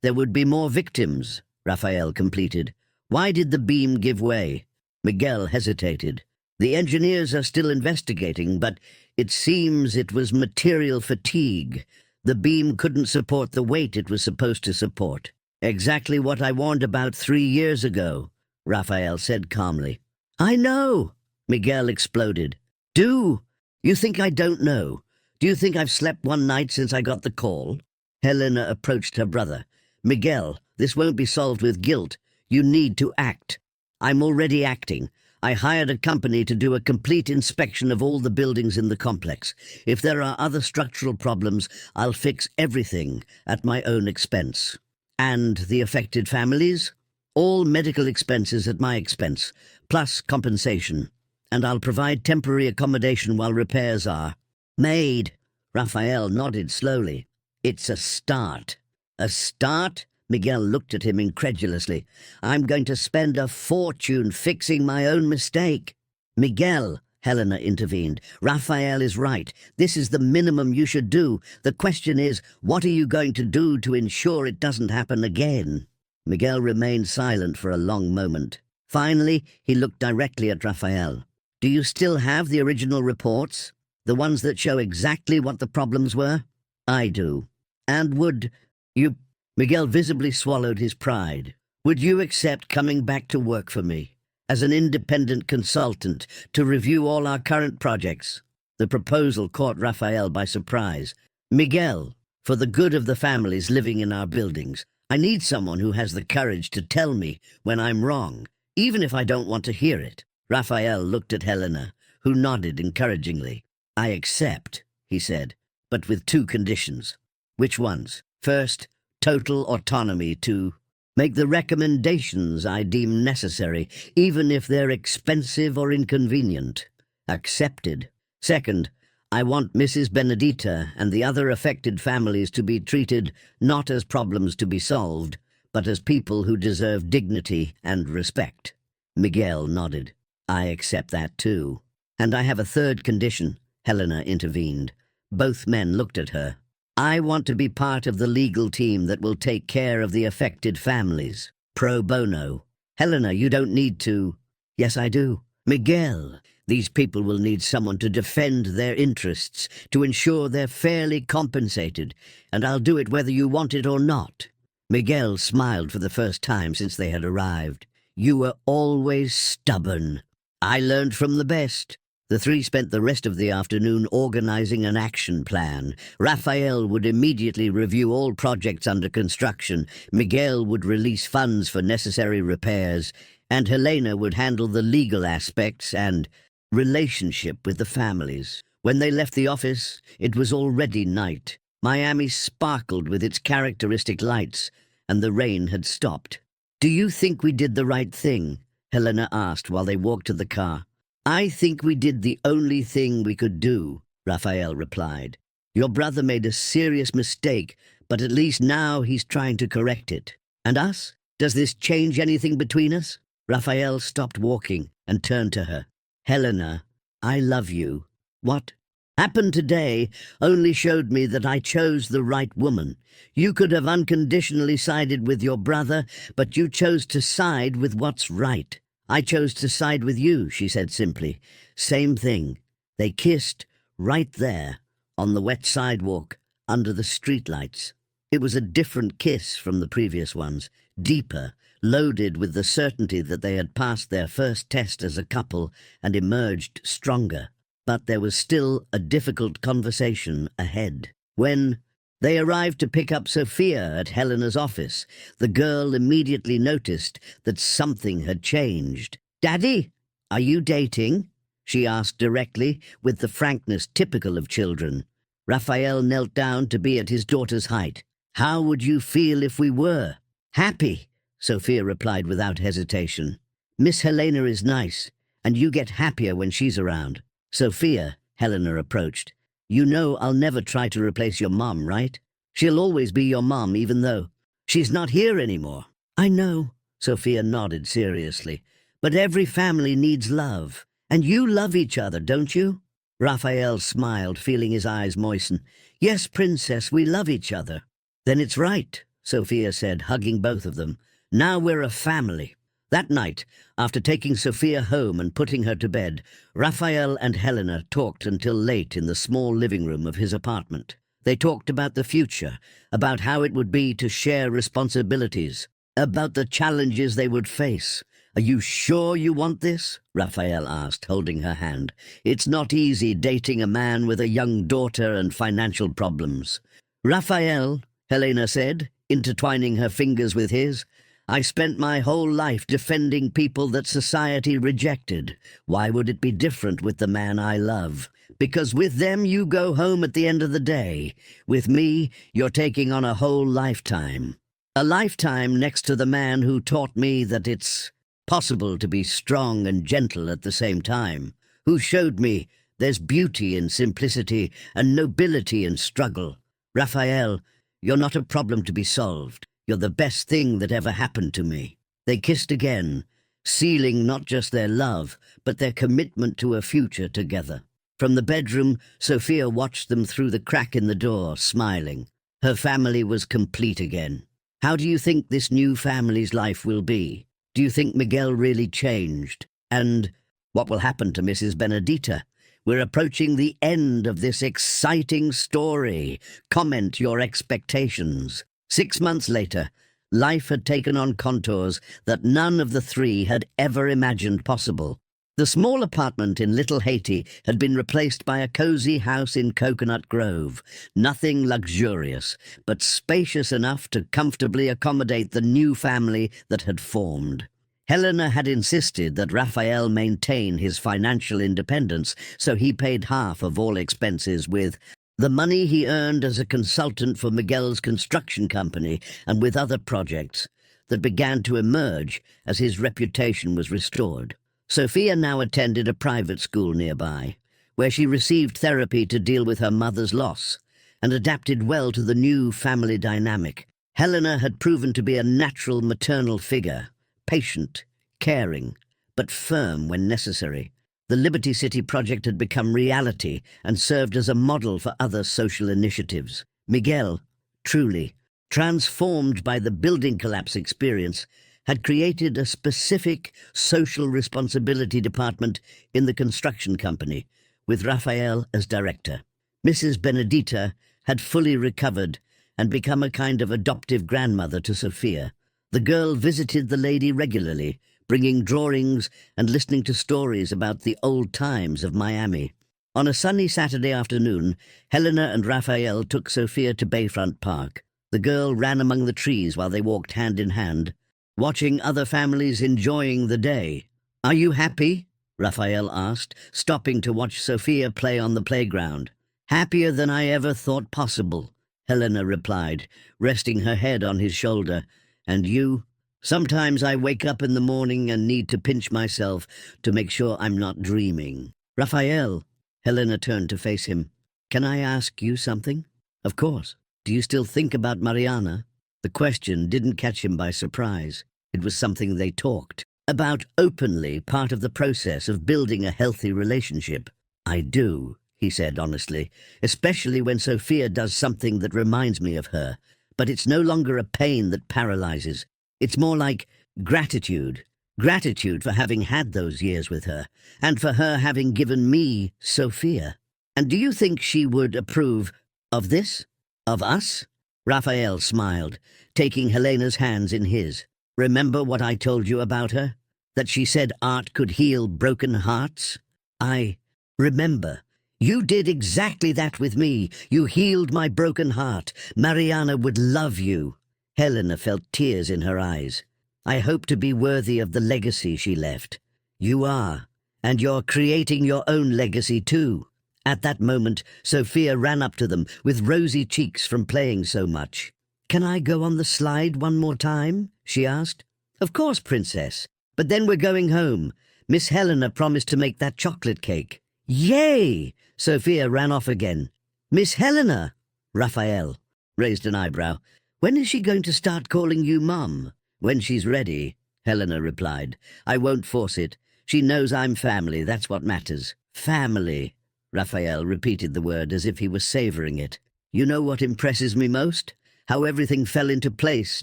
[SPEAKER 1] there would be more victims," Raphael completed. "Why did the beam give way?" Miguel hesitated. "The engineers are still investigating, but it seems it was material fatigue. The beam couldn't support the weight it was supposed to support." "Exactly what I warned about 3 years ago," Raphael said calmly. "I know," Miguel exploded. "Do you think I don't know? Do you think I've slept one night since I got the call?" Helena approached her brother. "Miguel, this won't be solved with guilt. You need to act." "I'm already acting. I hired a company to do a complete inspection of all the buildings in the complex. If there are other structural problems, I'll fix everything at my own expense." "And the affected families?" "All medical expenses at my expense, plus compensation. And I'll provide temporary accommodation while repairs are made." Raphael nodded slowly. "It's a start." "A start?" Miguel looked at him incredulously. "I'm going to spend a fortune fixing my own mistake." "Miguel," Helena intervened, "Raphael is right. This is the minimum you should do. The question is, what are you going to do to ensure it doesn't happen again?" Miguel remained silent for a long moment. Finally, he looked directly at Raphael. "Do you still have the original reports? The ones that show exactly what the problems were?" "I do." "And would you—" Miguel visibly swallowed his pride. "Would you accept coming back to work for me as an independent consultant to review all our current projects?" The proposal caught Raphael by surprise. "Miguel, for the good of the families living in our buildings, I need someone who has the courage to tell me when I'm wrong, even if I don't want to hear it." Raphael looked at Helena, who nodded encouragingly. "I accept," he said, "but with 2 conditions." "Which ones?" "First, total autonomy to make the recommendations I deem necessary, even if they're expensive or inconvenient." "Accepted." "Second, I want Mrs. Benedita and the other affected families to be treated not as problems to be solved, but as people who deserve dignity and respect." Miguel nodded. "I accept that too." "And I have a 3rd condition," Helena intervened. Both men looked at her. "I want to be part of the legal team that will take care of the affected families. Pro bono." "Helena, you don't need to." "Yes, I do." "Miguel, these people will need someone to defend their interests, to ensure they're fairly compensated, and I'll do it whether you want it or not." Miguel smiled for the first time since they had arrived. "You were always stubborn. I learned from the best." The 3 spent the rest of the afternoon organizing an action plan. Raphael would immediately review all projects under construction, Miguel would release funds for necessary repairs, and Helena would handle the legal aspects and relationship with the families. When they left the office, it was already night. Miami sparkled with its characteristic lights, and the rain had stopped. "Do you think we did the right thing?" Helena asked while they walked to the car. "I think we did the only thing we could do," Raphael replied. "Your brother made a serious mistake, but at least now he's trying to correct it. And us? Does this change anything between us?" Raphael stopped walking and turned to her. "Helena, I love you. What happened today only showed me that I chose the right woman. You could have unconditionally sided with your brother, but you chose to side with what's right. I chose to side with you," she said simply. Same thing. They kissed right there, on the wet sidewalk, under the streetlights. It was a different kiss from the previous ones, deeper, loaded with the certainty that they had passed their first test as a couple and emerged stronger. But there was still a difficult conversation ahead. When they arrived to pick up Sophia at Helena's office, the girl immediately noticed that something had changed. "Daddy, are you dating?" she asked directly, with the frankness typical of children. Raphael knelt down to be at his daughter's height. "How would you feel if we were?" "Happy," Sophia replied without hesitation. "Miss Helena is nice, and you get happier when she's around." "Sophia," Helena approached, "you know I'll never try to replace your mom, right? She'll always be your mom, even though she's not here anymore." "I know," Sophia nodded seriously, "but every family needs love. And you love each other, don't you?" Raphael smiled, feeling his eyes moisten. "Yes, Princess, we love each other." "Then it's right," Sophia said, hugging both of them. "Now we're a family." That night, after taking Sophia home and putting her to bed, Raphael and Helena talked until late in the small living room of his apartment. They talked about the future, about how it would be to share responsibilities, about the challenges they would face. "Are you sure you want this?" Raphael asked, holding her hand. "It's not easy dating a man with a young daughter and financial problems." "Raphael," Helena said, intertwining her fingers with his, "I spent my whole life defending people that society rejected. Why would it be different with the man I love? Because with them you go home at the end of the day. With me, you're taking on a whole lifetime. A lifetime next to the man who taught me that it's possible to be strong and gentle at the same time, who showed me there's beauty in simplicity and nobility in struggle. Raphael, you're not a problem to be solved. You're the best thing that ever happened to me." They kissed again, sealing not just their love, but their commitment to a future together. From the bedroom, Sophia watched them through the crack in the door, smiling. Her family was complete again. "How do you think this new family's life will be? Do you think Miguel really changed? And what will happen to Mrs. Benedita? We're approaching the end of this exciting story. Comment your expectations." 6 months later, life had taken on contours that none of the three had ever imagined possible. The small apartment in Little Haiti had been replaced by a cozy house in Coconut Grove. Nothing luxurious, but spacious enough to comfortably accommodate the new family that had formed. Helena had insisted that Raphael maintain his financial independence, so he paid half of all expenses with the money he earned as a consultant for Miguel's construction company and with other projects that began to emerge as his reputation was restored. Sophia now attended a private school nearby, where she received therapy to deal with her mother's loss and adapted well to the new family dynamic. Helena had proven to be a natural maternal figure, patient, caring, but firm when necessary. The Liberty City project had become reality and served as a model for other social initiatives. Miguel, truly transformed by the building collapse experience, had created a specific social responsibility department in the construction company, with Raphael as director. Mrs. Benedita had fully recovered and become a kind of adoptive grandmother to Sophia. The girl visited the lady regularly, bringing drawings and listening to stories about the old times of Miami. On a sunny Saturday afternoon, Helena and Raphael took Sophia to Bayfront Park. The girl ran among the trees while they walked hand in hand, watching other families enjoying the day. "Are you happy?" Raphael asked, stopping to watch Sophia play on the playground. Happier than I ever thought possible, Helena replied, resting her head on his shoulder. And you? Sometimes I wake up in the morning and need to pinch myself to make sure I'm not dreaming. Raphael, Helena turned to face him. Can I ask you something? Of course. Do you still think about Mariana? The question didn't catch him by surprise. It was something they talked about openly, part of the process of building a healthy relationship. I do, he said honestly, especially when Sophia does something that reminds me of her. But it's no longer a pain that paralyzes. It's more like gratitude. Gratitude for having had those years with her, and for her having given me Sophia. And do you think she would approve of this? Of us? Raphael smiled, taking Helena's hands in his. Remember what I told you about her? That she said art could heal broken hearts? I remember. You did exactly that with me. You healed my broken heart. Mariana would love you. Helena felt tears in her eyes. I hope to be worthy of the legacy she left. You are, and you're creating your own legacy too. At that moment, Sophia ran up to them with rosy cheeks from playing so much. Can I go on the slide one more time? She asked. Of course, Princess. But then we're going home. Miss Helena promised to make that chocolate cake. Yay! Sophia ran off again. Miss Helena! Raphael raised an eyebrow. When is she going to start calling you Mum? When she's ready, Helena replied. I won't force it. She knows I'm family, that's what matters. Family. Raphael repeated the word as if he was savouring it. You know what impresses me most? How everything fell into place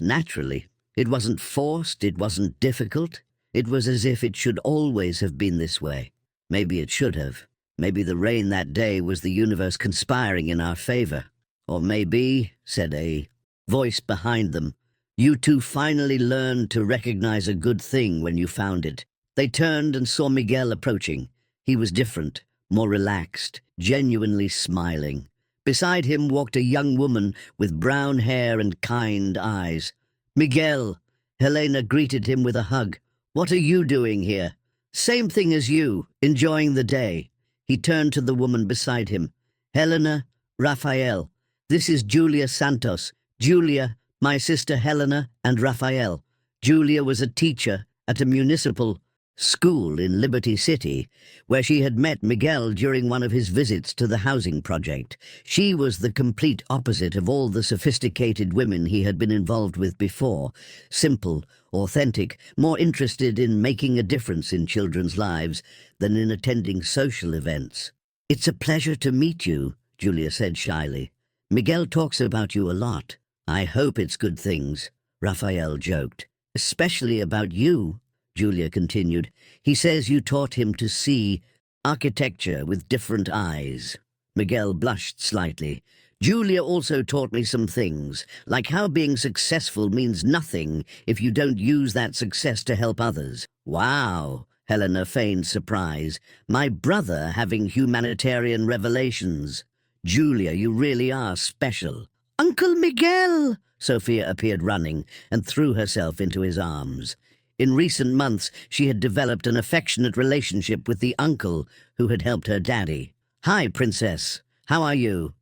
[SPEAKER 1] naturally. It wasn't forced, it wasn't difficult. It was as if it should always have been this way. Maybe it should have. Maybe the rain that day was the universe conspiring in our favour. Or maybe, said a voice behind them, you two finally learned to recognize a good thing when you found it. They turned and saw Miguel approaching. He was different, more relaxed, genuinely smiling. Beside him walked a young woman with brown hair and kind eyes. Miguel, Helena greeted him with a hug. What are you doing here? Same thing as you, enjoying the day. He turned to the woman beside him. Helena, Raphael, this is Julia Santos. Julia, my sister Helena, and Raphael. Julia was a teacher at a municipal school in Liberty City, where she had met Miguel during one of his visits to the housing project. She was the complete opposite of all the sophisticated women he had been involved with before. Simple, authentic, more interested in making a difference in children's lives than in attending social events. It's a pleasure to meet you, Julia said shyly. Miguel talks about you a lot. I hope it's good things, Raphael joked. Especially about you, Julia continued. He says you taught him to see architecture with different eyes. Miguel blushed slightly. Julia also taught me some things, like how being successful means nothing if you don't use that success to help others. Wow, Helena feigned surprise. My brother having humanitarian revelations. Julia, you really are special. Uncle Miguel! Sophia appeared running and threw herself into his arms. In recent months, she had developed an affectionate relationship with the uncle who had helped her daddy. Hi, Princess. How are you?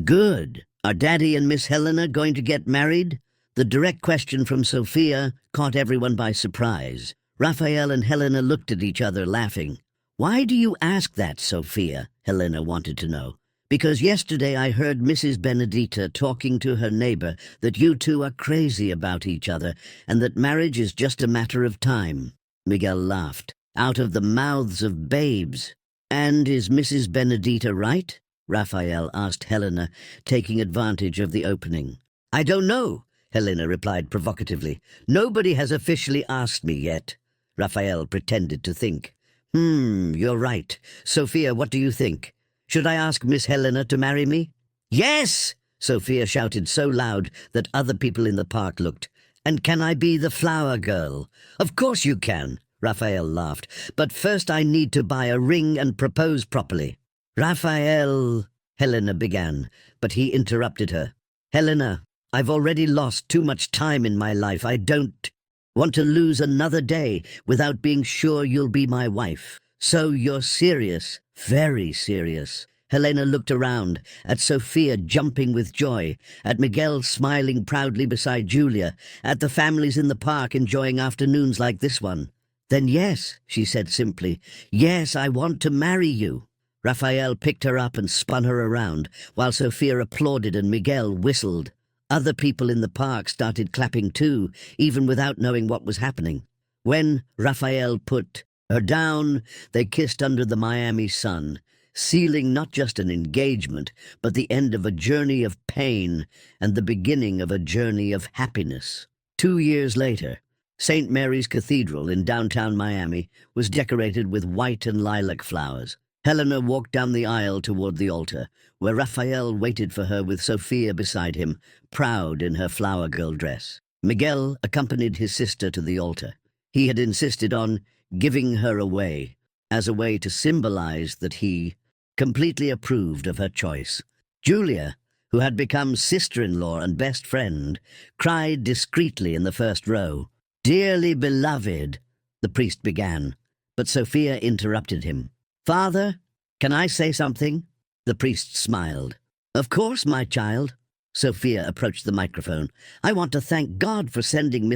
[SPEAKER 1] Good. Are Daddy and Miss Helena going to get married? The direct question from Sophia caught everyone by surprise. Raphael and Helena looked at each other, laughing. Why do you ask that, Sophia? Helena wanted to know. Because yesterday I heard Mrs. Benedita talking to her neighbor that you two are crazy about each other and that marriage is just a matter of time. Miguel laughed. Out of the mouths of babes. And is Mrs. Benedita right? Raphael asked Helena, taking advantage of the opening. I don't know, Helena replied provocatively. Nobody has officially asked me yet. Raphael pretended to think. You're right. Sophia, what do you think? Should I ask Miss Helena to marry me? Yes! Sophia shouted so loud that other people in the park looked. And can I be the flower girl? Of course you can, Raphael laughed. But first I need to buy a ring and propose properly. Raphael, Helena began, but he interrupted her. Helena, I've already lost too much time in my life. I don't want to lose another day without being sure you'll be my wife. "So you're serious, very serious." Helena looked around, at Sophia jumping with joy, at Miguel smiling proudly beside Julia, at the families in the park enjoying afternoons like this one. "Then yes," she said simply. "Yes, I want to marry you." Raphael picked her up and spun her around, while Sophia applauded and Miguel whistled. Other people in the park started clapping too, even without knowing what was happening. When Raphael put her down, they kissed under the Miami sun, sealing not just an engagement, but the end of a journey of pain and the beginning of a journey of happiness. 2 years later, St. Mary's Cathedral in downtown Miami was decorated with white and lilac flowers. Helena walked down the aisle toward the altar, where Raphael waited for her with Sophia beside him, proud in her flower girl dress. Miguel accompanied his sister to the altar. He had insisted on giving her away, as a way to symbolize that he completely approved of her choice. Julia, who had become sister-in-law and best friend, cried discreetly in the first row. "Dearly beloved," the priest began, but Sophia interrupted him. "Father, can I say something?" The priest smiled. "Of course, my child." Sophia approached the microphone. "I want to thank God for sending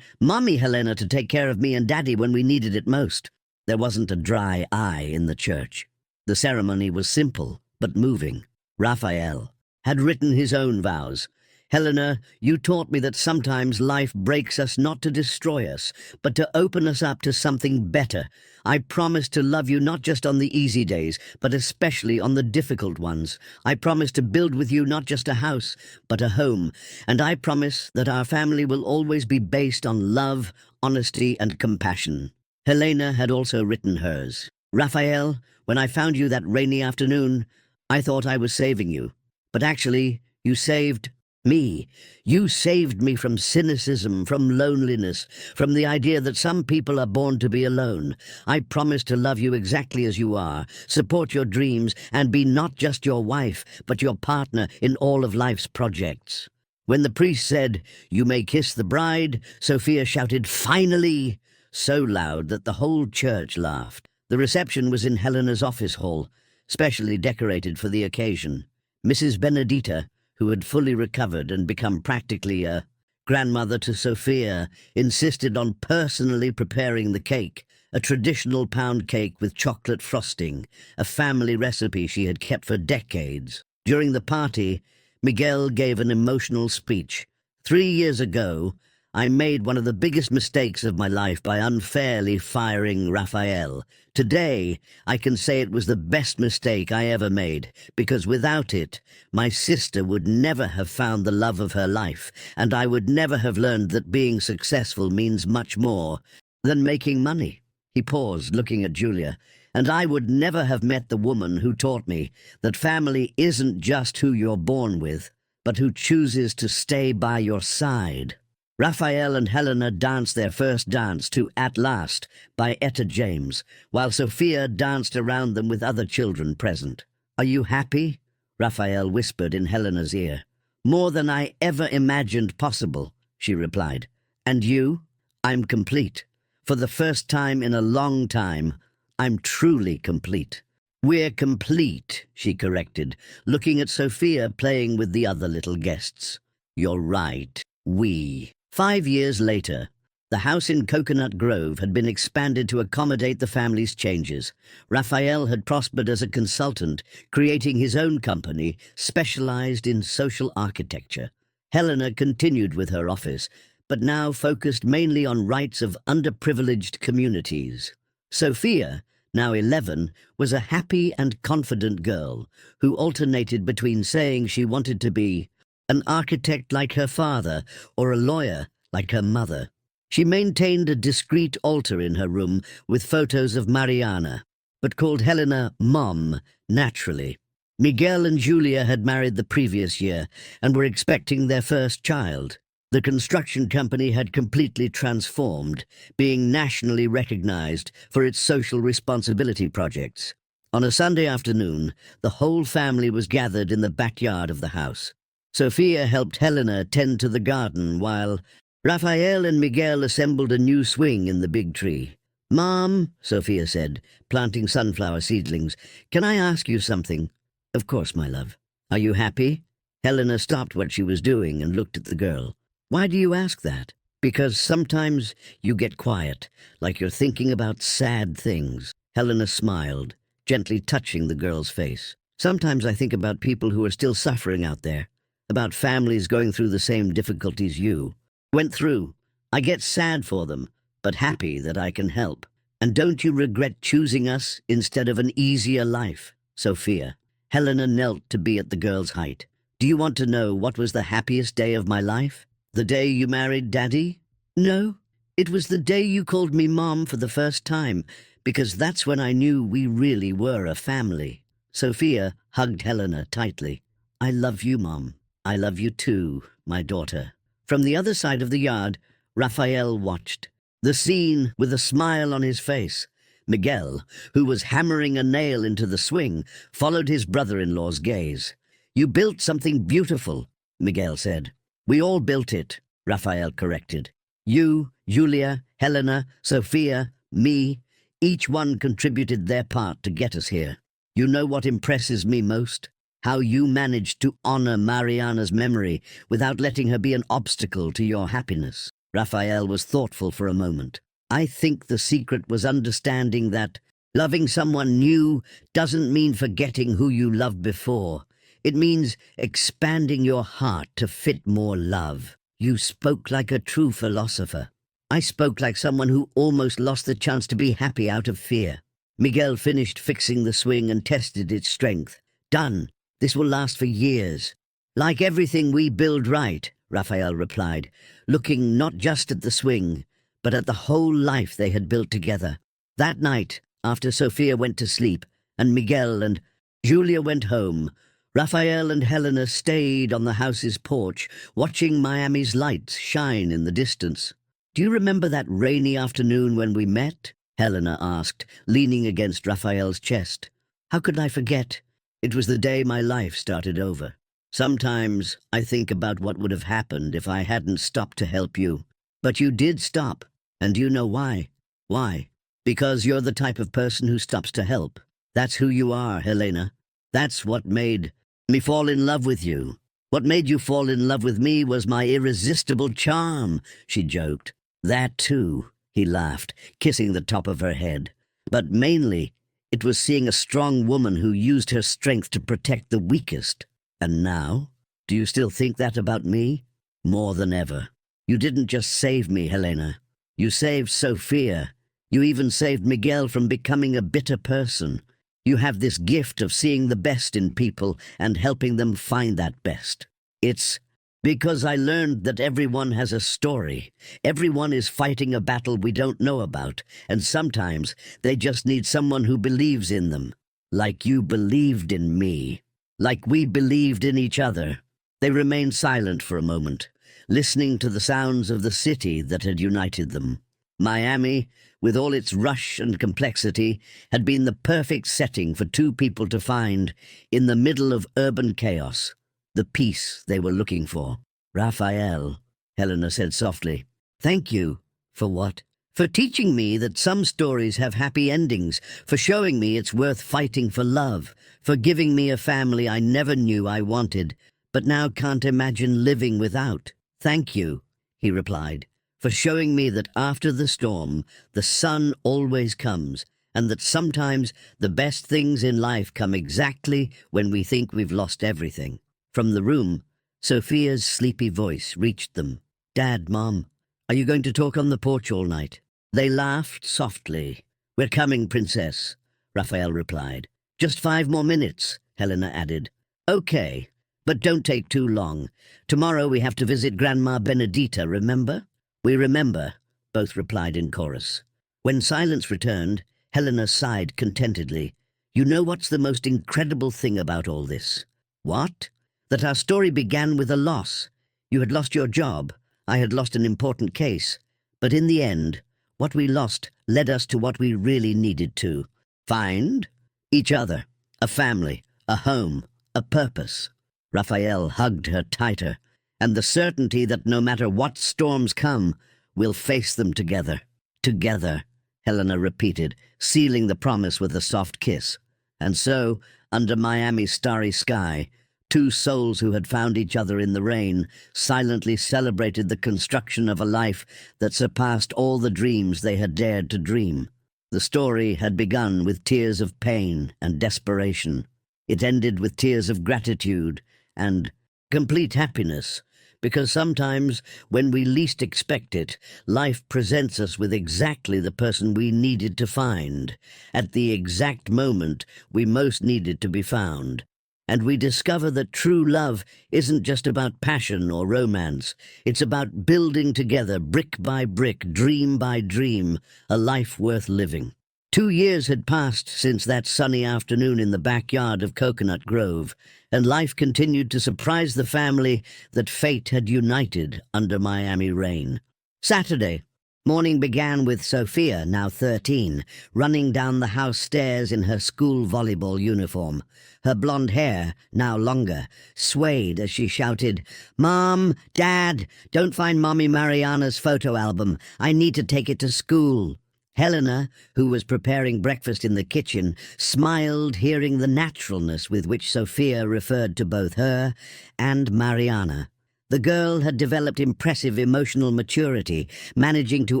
[SPEAKER 1] Mommy Helena to take care of me and Daddy when we needed it most." There wasn't a dry eye in the church. The ceremony was simple, but moving. Raphael had written his own vows. "Helena, you taught me that sometimes life breaks us not to destroy us, but to open us up to something better. I promise to love you not just on the easy days, but especially on the difficult ones. I promise to build with you not just a house, but a home. And I promise that our family will always be based on love, honesty, and compassion." Helena had also written hers. "Raphael, when I found you that rainy afternoon, I thought I was saving you. But actually, you saved me. You saved me from cynicism, from loneliness, from the idea that some people are born to be alone. I promise to love you exactly as you are, support your dreams, and be not just your wife, but your partner in all of life's projects." When the priest said, "You may kiss the bride," Sophia shouted, "Finally!" so loud that the whole church laughed. The reception was in Helena's office hall, specially decorated for the occasion. Mrs. Benedita, who had fully recovered and become practically a grandmother to Sophia, insisted on personally preparing the cake, a traditional pound cake with chocolate frosting, a family recipe she had kept for decades. During the party, Miguel gave an emotional speech. 3 years ago, I made one of the biggest mistakes of my life by unfairly firing Raphael. Today, I can say it was the best mistake I ever made, because without it, my sister would never have found the love of her life, and I would never have learned that being successful means much more than making money. He paused, looking at Julia. And I would never have met the woman who taught me that family isn't just who you're born with, but who chooses to stay by your side. Raphael and Helena danced their first dance to "At Last" by Etta James, while Sophia danced around them with other children present. "Are you happy?" Raphael whispered in Helena's ear. "More than I ever imagined possible," she replied. "And you?" "I'm complete. For the first time in a long time, I'm truly complete." "We're complete," she corrected, looking at Sophia playing with the other little guests. "You're right. We." 5 years later, the house in Coconut Grove had been expanded to accommodate the family's changes. Raphael had prospered as a consultant, creating his own company specialized in social architecture. Helena continued with her office, but now focused mainly on rights of underprivileged communities. Sophia, now 11, was a happy and confident girl who alternated between saying she wanted to be an architect like her father or a lawyer like her mother. She maintained a discreet altar in her room with photos of Mariana, but called Helena Mom naturally. Miguel and Julia had married the previous year and were expecting their first child. The construction company had completely transformed, being nationally recognized for its social responsibility projects. On a Sunday afternoon, the whole family was gathered in the backyard of the house. Sophia helped Helena tend to the garden while Raphael and Miguel assembled a new swing in the big tree. "Mom," Sophia said, planting sunflower seedlings, "can I ask you something?" "Of course, my love. Are you happy?" Helena stopped what she was doing and looked at the girl. "Why do you ask that?" "Because sometimes you get quiet, like you're thinking about sad things." Helena smiled, gently touching the girl's face. "Sometimes I think about people who are still suffering out there, about families going through the same difficulties you went through. I get sad for them, but happy that I can help. And don't you regret choosing us instead of an easier life, Sophia?" Helena knelt to be at the girl's height. "Do you want to know what was the happiest day of my life? The day you married Daddy? No, it was the day you called me Mom for the first time, because that's when I knew we really were a family." Sophia hugged Helena tightly. "I love you, Mom. I love you too, my daughter." From the other side of the yard, Raphael watched the scene with a smile on his face. Miguel, who was hammering a nail into the swing, followed his brother-in-law's gaze. "You built something beautiful," Miguel said. "We all built it," Raphael corrected. "You, Julia, Helena, Sophia, me, each one contributed their part to get us here. You know what impresses me most? How you managed to honor Mariana's memory without letting her be an obstacle to your happiness." Raphael was thoughtful for a moment. "I think the secret was understanding that loving someone new doesn't mean forgetting who you loved before. It means expanding your heart to fit more love." "You spoke like a true philosopher." "I spoke like someone who almost lost the chance to be happy out of fear." Miguel finished fixing the swing and tested its strength. "Done. This will last for years." "Like everything we build right," Raphael replied, looking not just at the swing, but at the whole life they had built together. That night, after Sophia went to sleep, and Miguel and Julia went home, Raphael and Helena stayed on the house's porch, watching Miami's lights shine in the distance. "Do you remember that rainy afternoon when we met?" Helena asked, leaning against Raphael's chest. "How could I forget? It was the day my life started over. Sometimes I think about what would have happened if I hadn't stopped to help you. But you did stop, and do you know why? Why? Because you're the type of person who stops to help. That's who you are, Helena. That's what made me fall in love with you. What made you fall in love with me was my irresistible charm," she joked. "That too," he laughed, kissing the top of her head. "But mainly, it was seeing a strong woman who used her strength to protect the weakest. And now, do you still think that about me? More than ever. You didn't just save me, Helena. You saved Sophia. You even saved Miguel from becoming a bitter person. You have this gift of seeing the best in people and helping them find that best. It's because I learned that everyone has a story. Everyone is fighting a battle we don't know about, and sometimes they just need someone who believes in them. Like you believed in me. Like we believed in each other." They remained silent for a moment, listening to the sounds of the city that had united them. Miami, with all its rush and complexity, had been the perfect setting for two people to find, in the middle of urban chaos, the peace they were looking for. "Raphael," Helena said softly. "Thank you." "For what?" "For teaching me that some stories have happy endings, for showing me it's worth fighting for love, for giving me a family I never knew I wanted, but now can't imagine living without." "Thank you," he replied, "for showing me that after the storm, the sun always comes, and that sometimes the best things in life come exactly when we think we've lost everything." From the room, Sophia's sleepy voice reached them. "Dad, Mom, are you going to talk on the porch all night?" They laughed softly. "We're coming, Princess," Raphael replied. "Just 5 more minutes," Helena added. "Okay, but don't take too long. Tomorrow we have to visit Grandma Benedita, remember?" "We remember," both replied in chorus. When silence returned, Helena sighed contentedly. "You know what's the most incredible thing about all this?" "What?" "That our story began with a loss. You had lost your job. I had lost an important case. But in the end, what we lost led us to what we really needed to find each other, a family, a home, a purpose." Raphael hugged her tighter, and the certainty that no matter what storms come, we'll face them together. Together, Helena repeated, sealing the promise with a soft kiss. And so, under Miami's starry sky, two souls who had found each other in the rain silently celebrated the construction of a life that surpassed all the dreams they had dared to dream. The story had begun with tears of pain and desperation. It ended with tears of gratitude and complete happiness, because sometimes, when we least expect it, life presents us with exactly the person we needed to find, at the exact moment we most needed to be found. And we discover that true love isn't just about passion or romance. It's about building together, brick by brick, dream by dream, a life worth living. 2 years had passed since that sunny afternoon in the backyard of Coconut Grove, and life continued to surprise the family that fate had united under Miami rain. Saturday. Morning began with Sophia, now 13, running down the house stairs in her school volleyball uniform. Her blonde hair, now longer, swayed as she shouted, "Mom, Dad, don't find Mommy Mariana's photo album. I need to take it to school." Helena, who was preparing breakfast in the kitchen, smiled, hearing the naturalness with which Sophia referred to both her and Mariana. The girl had developed impressive emotional maturity, managing to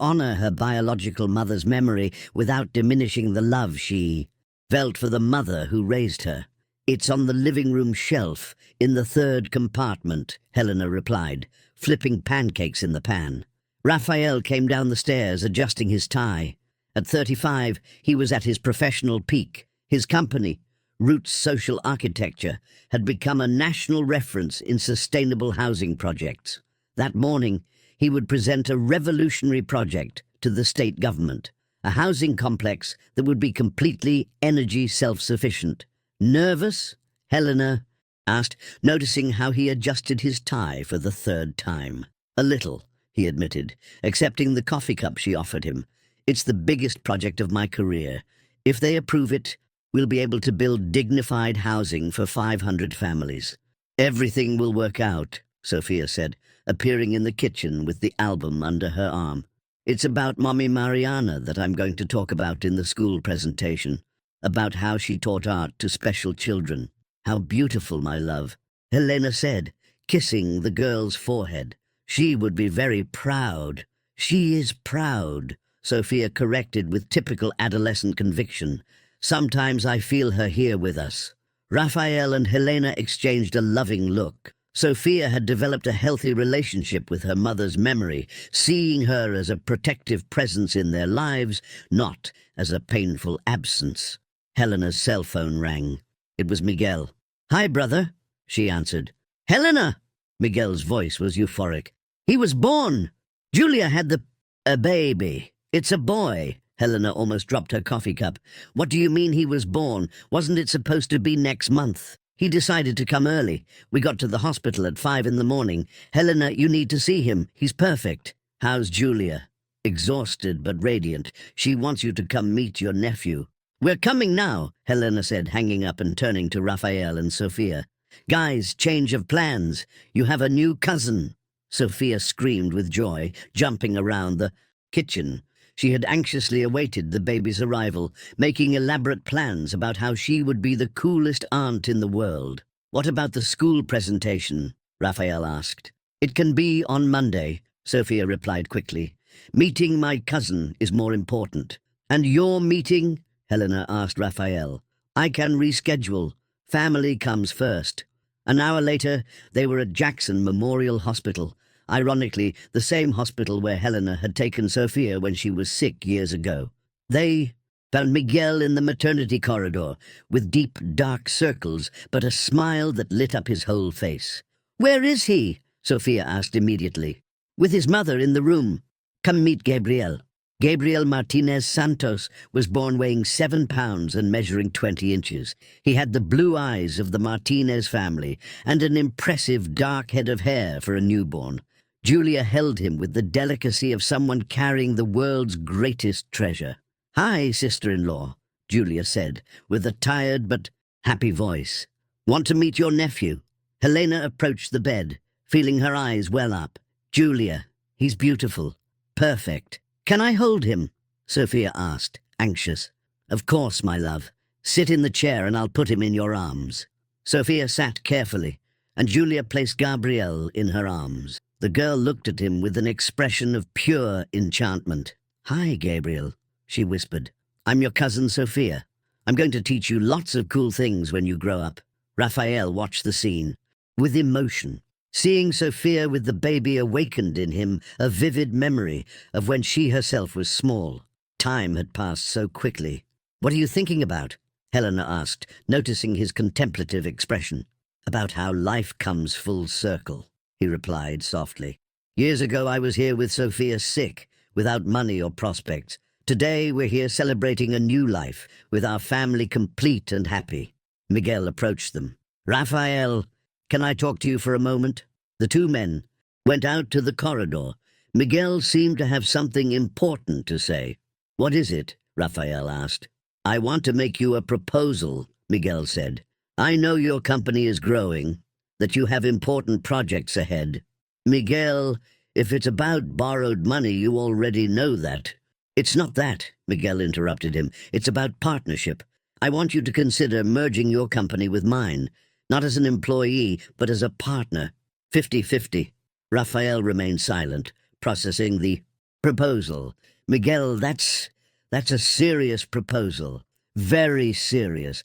[SPEAKER 1] honor her biological mother's memory without diminishing the love she felt for the mother who raised her. "It's on the living room shelf, in the third compartment," Helena replied, flipping pancakes in the pan. Raphael came down the stairs, adjusting his tie. At 35, he was at his professional peak. His company, Roots Social Architecture, had become a national reference in sustainable housing projects. That morning, he would present a revolutionary project to the state government, a housing complex that would be completely energy self-sufficient. "Nervous?" Helena asked, noticing how he adjusted his tie for the third time. "A little," he admitted, accepting the coffee cup she offered him. "It's the biggest project of my career. If they approve it, we'll be able to build dignified housing for 500 families." "Everything will work out," Sophia said, appearing in the kitchen with the album under her arm. "It's about Mommy Mariana that I'm going to talk about in the school presentation, about how she taught art to special children." "How beautiful, my love," Helena said, kissing the girl's forehead. "She would be very proud." "She is proud," Sophia corrected with typical adolescent conviction. "Sometimes I feel her here with us." Raphael and Helena exchanged a loving look. Sophia had developed a healthy relationship with her mother's memory, seeing her as a protective presence in their lives, not as a painful absence. Helena's cell phone rang. It was Miguel. "Hi, brother," she answered. "Helena!" Miguel's voice was euphoric. "He was born! Julia had a baby. It's a boy." Helena almost dropped her coffee cup. "What do you mean he was born? Wasn't it supposed to be next month?" "He decided to come early. We got to the hospital at 5 in the morning. Helena, you need to see him. He's perfect." "How's Julia?" "Exhausted but radiant. She wants you to come meet your nephew." "We're coming now," Helena said, hanging up and turning to Raphael and Sophia. "Guys, change of plans. You have a new cousin." Sophia screamed with joy, jumping around the kitchen. She had anxiously awaited the baby's arrival, making elaborate plans about how she would be the coolest aunt in the world. "What about the school presentation?" Raphael asked. "It can be on Monday," Sophia replied quickly. "Meeting my cousin is more important." "And your meeting?" Helena asked Raphael. "I can reschedule. Family comes first." An hour later, they were at Jackson Memorial Hospital. Ironically, the same hospital where Helena had taken Sophia when she was sick years ago. They found Miguel in the maternity corridor, with deep, dark circles, but a smile that lit up his whole face. "Where is he?" Sophia asked immediately. "With his mother in the room. Come meet Gabriel." Gabriel Martinez Santos was born weighing 7 pounds and measuring 20 inches. He had the blue eyes of the Martinez family and an impressive dark head of hair for a newborn. Julia held him with the delicacy of someone carrying the world's greatest treasure. "Hi, sister-in-law," Julia said, with a tired but happy voice. "Want to meet your nephew?" Helena approached the bed, feeling her eyes well up. "Julia, he's beautiful. Perfect. Can I hold him?" Sophia asked, anxious. Of course, my love. Sit in the chair and I'll put him in your arms. Sophia sat carefully, and Julia placed Gabriel in her arms. The girl looked at him with an expression of pure enchantment. Hi, Gabriel, she whispered. I'm your cousin Sophia. I'm going to teach you lots of cool things when you grow up. Raphael watched the scene with emotion. Seeing Sophia with the baby awakened in him a vivid memory of when she herself was small. Time had passed so quickly. What are you thinking about? Helena asked, noticing his contemplative expression. About how life comes full circle, he replied softly. Years ago I was here with Sophia sick, without money or prospects. Today we're here celebrating a new life, with our family complete and happy. Miguel approached them. Raphael, can I talk to you for a moment? The two men went out to the corridor. Miguel seemed to have something important to say. What is it? Raphael asked. I want to make you a proposal, Miguel said. I know your company is growing, that you have important projects ahead. Miguel, if it's about borrowed money, you already know that. It's not that, Miguel interrupted him. It's about partnership. I want you to consider merging your company with mine, not as an employee, but as a partner. 50-50. Raphael remained silent, processing the proposal. Miguel, that's a serious proposal. Very serious.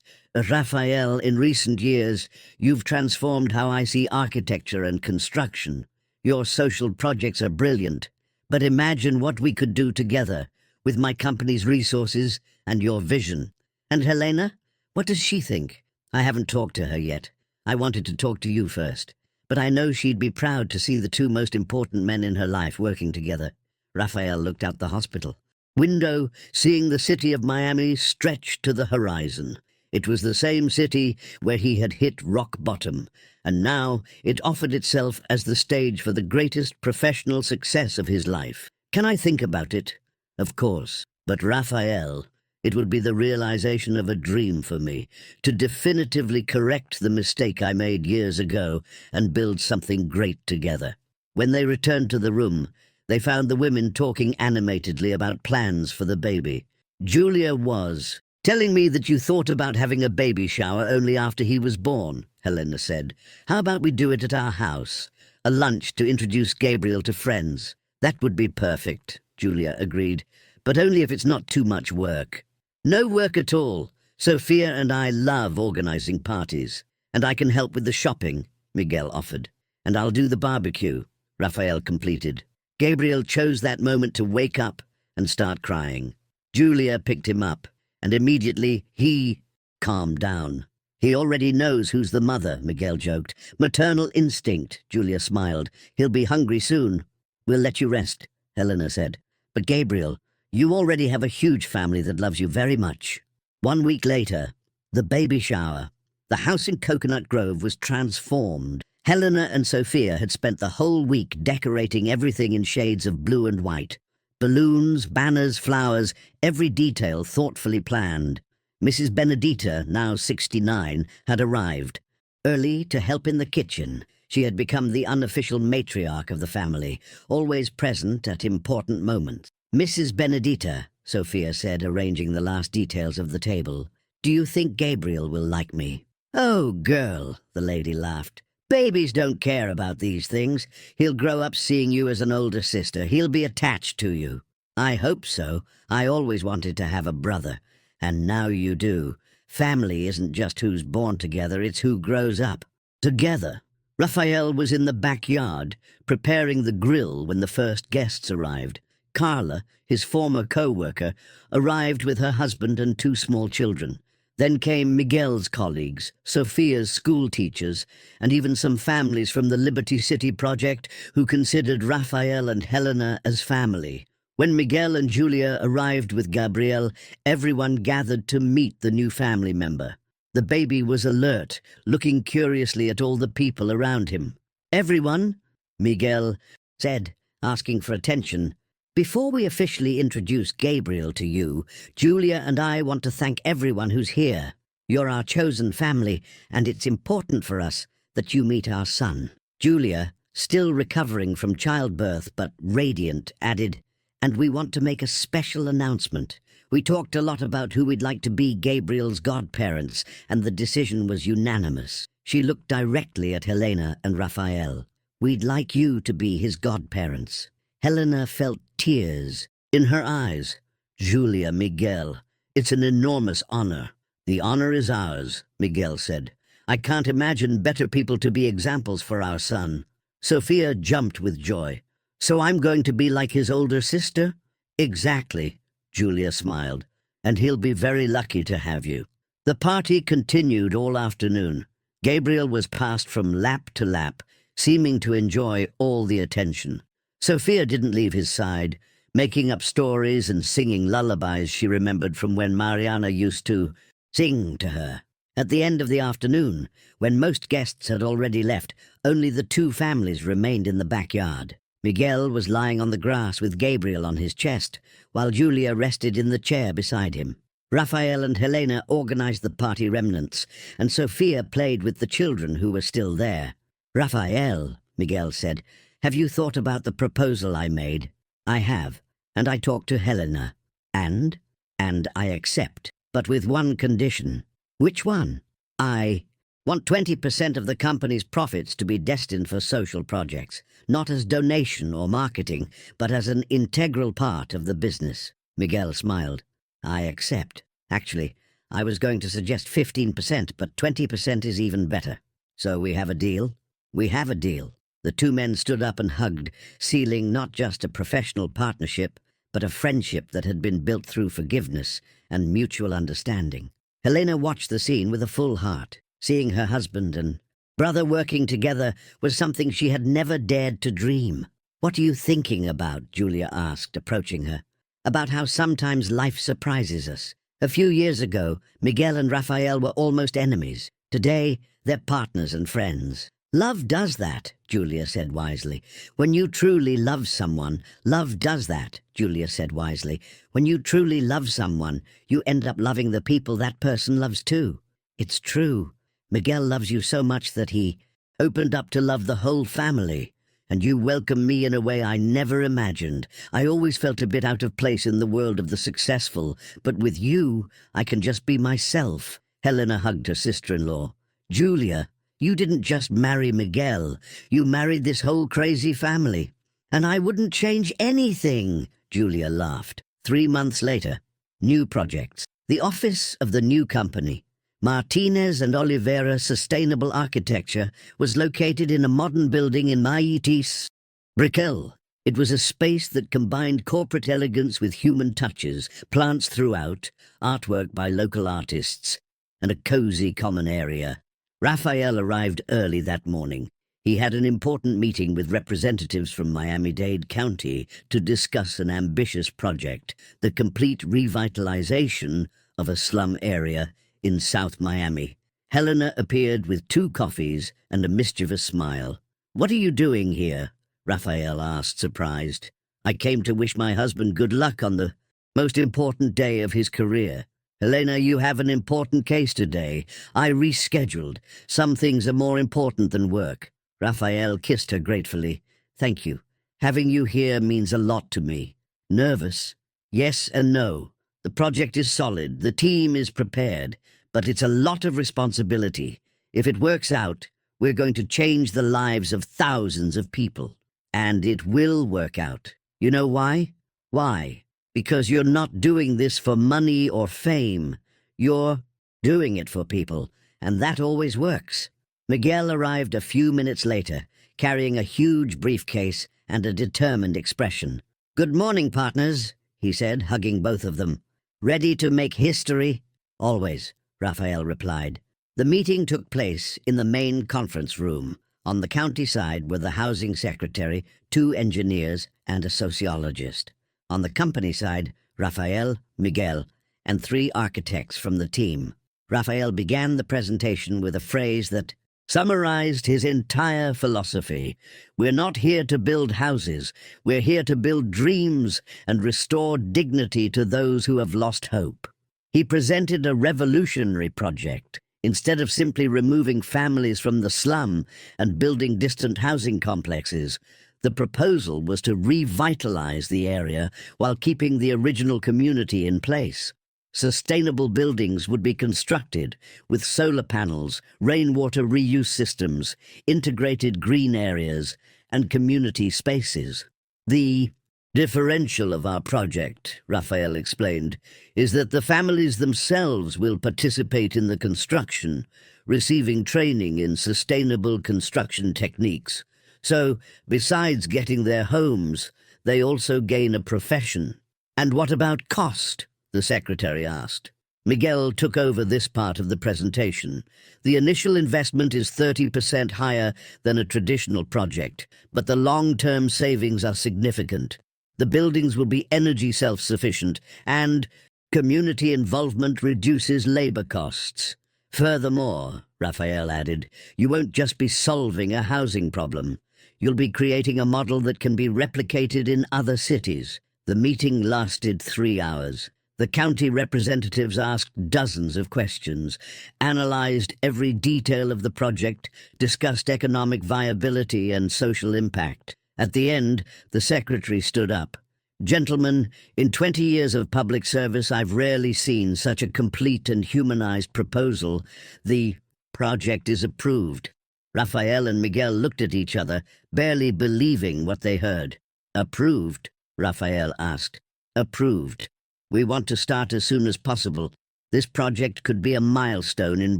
[SPEAKER 1] Raphael, in recent years, you've transformed how I see architecture and construction. Your social projects are brilliant. But imagine what we could do together, with my company's resources and your vision. And Helena? What does she think? I haven't talked to her yet. I wanted to talk to you first. But I know she'd be proud to see the two most important men in her life working together. Raphael looked out the hospital window, seeing the city of Miami stretch to the horizon. It was the same city where he had hit rock bottom, and now it offered itself as the stage for the greatest professional success of his life. Can I think about it? Of course. But Raphael, it would be the realization of a dream for me, to definitively correct the mistake I made years ago and build something great together. When they returned to the room, they found the women talking animatedly about plans for the baby. Julia was telling me that you thought about having a baby shower only after he was born, Helena said. How about we do it at our house? A lunch to introduce Gabriel to friends. That would be perfect, Julia agreed, but only if it's not too much work. No work at all. Sophia and I love organizing parties. And I can help with the shopping, Miguel offered. And I'll do the barbecue, Raphael completed. Gabriel chose that moment to wake up and start crying. Julia picked him up, and immediately he calmed down. He already knows who's the mother, Miguel joked. Maternal instinct, Julia smiled. He'll be hungry soon. We'll let you rest, Helena said. But Gabriel, you already have a huge family that loves you very much. 1 week later, the baby shower. The house in Coconut Grove was transformed. Helena and Sophia had spent the whole week decorating everything in shades of blue and white. Balloons, banners, flowers, every detail thoughtfully planned. Mrs. Benedita, now 69, had arrived. Early to help in the kitchen, she had become the unofficial matriarch of the family, always present at important moments. Mrs. Benedita, Sophia said, arranging the last details of the table, do you think Gabriel will like me? Oh, girl, the lady laughed. Babies don't care about these things. He'll grow up seeing you as an older sister. He'll be attached to you. I hope so. I always wanted to have a brother. And now you do. Family isn't just who's born together, it's who grows up together. Raphael was in the backyard, preparing the grill when the first guests arrived. Carla, his former co-worker, arrived with her husband and 2 small children. Then came Miguel's colleagues, Sophia's school teachers, and even some families from the Liberty City project who considered Raphael and Helena as family. When Miguel and Julia arrived with Gabriel, everyone gathered to meet the new family member. The baby was alert, looking curiously at all the people around him. Everyone, Miguel said, asking for attention. Before we officially introduce Gabriel to you, Julia and I want to thank everyone who's here. You're our chosen family, and it's important for us that you meet our son. Julia, still recovering from childbirth but radiant, added, And we want to make a special announcement. We talked a lot about who we'd like to be Gabriel's godparents, and the decision was unanimous. She looked directly at Helena and Raphael. We'd like you to be his godparents. Helena felt tears in her eyes. Julia, Miguel, it's an enormous honor. The honor is ours, Miguel said. I can't imagine better people to be examples for our son. Sophia jumped with joy. So I'm going to be like his older sister? Exactly, Julia smiled. And he'll be very lucky to have you. The party continued all afternoon. Gabriel was passed from lap to lap, seeming to enjoy all the attention. Sophia didn't leave his side, making up stories and singing lullabies she remembered from when Mariana used to sing to her. At the end of the afternoon, when most guests had already left, only the two families remained in the backyard. Miguel was lying on the grass with Gabriel on his chest, while Julia rested in the chair beside him. Raphael and Helena organized the party remnants, and Sophia played with the children who were still there. Raphael, Miguel said, have you thought about the proposal I made? I have, and I talked to Helena. And I accept, but with one condition. Which one? I want 20% of the company's profits to be destined for social projects, not as donation or marketing, but as an integral part of the business. Miguel smiled. I accept. Actually, I was going to suggest 15%, but 20% is even better. So we have a deal? We have a deal. The two men stood up and hugged, sealing not just a professional partnership, but a friendship that had been built through forgiveness and mutual understanding. Helena watched the scene with a full heart. Seeing her husband and brother working together was something she had never dared to dream. What are you thinking about? Julia asked, approaching her. About how sometimes life surprises us. A few years ago, Miguel and Raphael were almost enemies. Today, they're partners and friends. Love does that, Julia said wisely. When you truly love someone, love does that, Julia said wisely. When you truly love someone, you end up loving the people that person loves too. It's true. Miguel loves you so much that he opened up to love the whole family. And you welcome me in a way I never imagined. I always felt a bit out of place in the world of the successful, but with you, I can just be myself. Helena hugged her sister-in-law. Julia, you didn't just marry Miguel. You married this whole crazy family. And I wouldn't change anything, Julia laughed. 3 months later, new projects. The office of the new company, Martinez and Oliveira Sustainable Architecture, was located in a modern building in Maitis, Brickell. It was a space that combined corporate elegance with human touches, plants throughout, artwork by local artists, and a cozy common area. Raphael arrived early that morning. He had an important meeting with representatives from Miami-Dade County to discuss an ambitious project, the complete revitalization of a slum area in South Miami. Helena appeared with 2 coffees and a mischievous smile. What are you doing here? Raphael asked, surprised. I came to wish my husband good luck on the most important day of his career. Helena, you have an important case today. I rescheduled. Some things are more important than work. Raphael kissed her gratefully. Thank you. Having you here means a lot to me. Nervous? Yes and no. The project is solid. The team is prepared. But it's a lot of responsibility. If it works out, we're going to change the lives of thousands of people. And it will work out. You know why? Why? Because you're not doing this for money or fame. You're doing it for people, and that always works. Miguel arrived a few minutes later, carrying a huge briefcase and a determined expression. Good morning, partners, he said, hugging both of them. Ready to make history? Always, Raphael replied. The meeting took place in the main conference room. On the county side were the housing secretary, 2 engineers, and a sociologist. On the company side, Raphael, Miguel, and 3 architects from the team. Raphael began the presentation with a phrase that summarized his entire philosophy. We're not here to build houses. We're here to build dreams and restore dignity to those who have lost hope. He presented a revolutionary project. Instead of simply removing families from the slum and building distant housing complexes, The proposal was to revitalize the area while keeping the original community in place. Sustainable buildings would be constructed with solar panels, rainwater reuse systems, integrated green areas, and community spaces. The differential of our project, Raphael explained, is that the families themselves will participate in the construction, receiving training in sustainable construction techniques. So, besides getting their homes, they also gain a profession. And what about cost? The secretary asked. Miguel took over this part of the presentation. The initial investment is 30% higher than a traditional project, but the long-term savings are significant. The buildings will be energy self-sufficient, and community involvement reduces labor costs. Furthermore, Raphael added, you won't just be solving a housing problem. You'll be creating a model that can be replicated in other cities. The meeting lasted 3 hours. The county representatives asked dozens of questions, analyzed every detail of the project, discussed economic viability and social impact. At the end, the secretary stood up. Gentlemen, in 20 years of public service, I've rarely seen such a complete and humanized proposal. The project is approved. Raphael and Miguel looked at each other, barely believing what they heard. Approved? Raphael asked. Approved. We want to start as soon as possible. This project could be a milestone in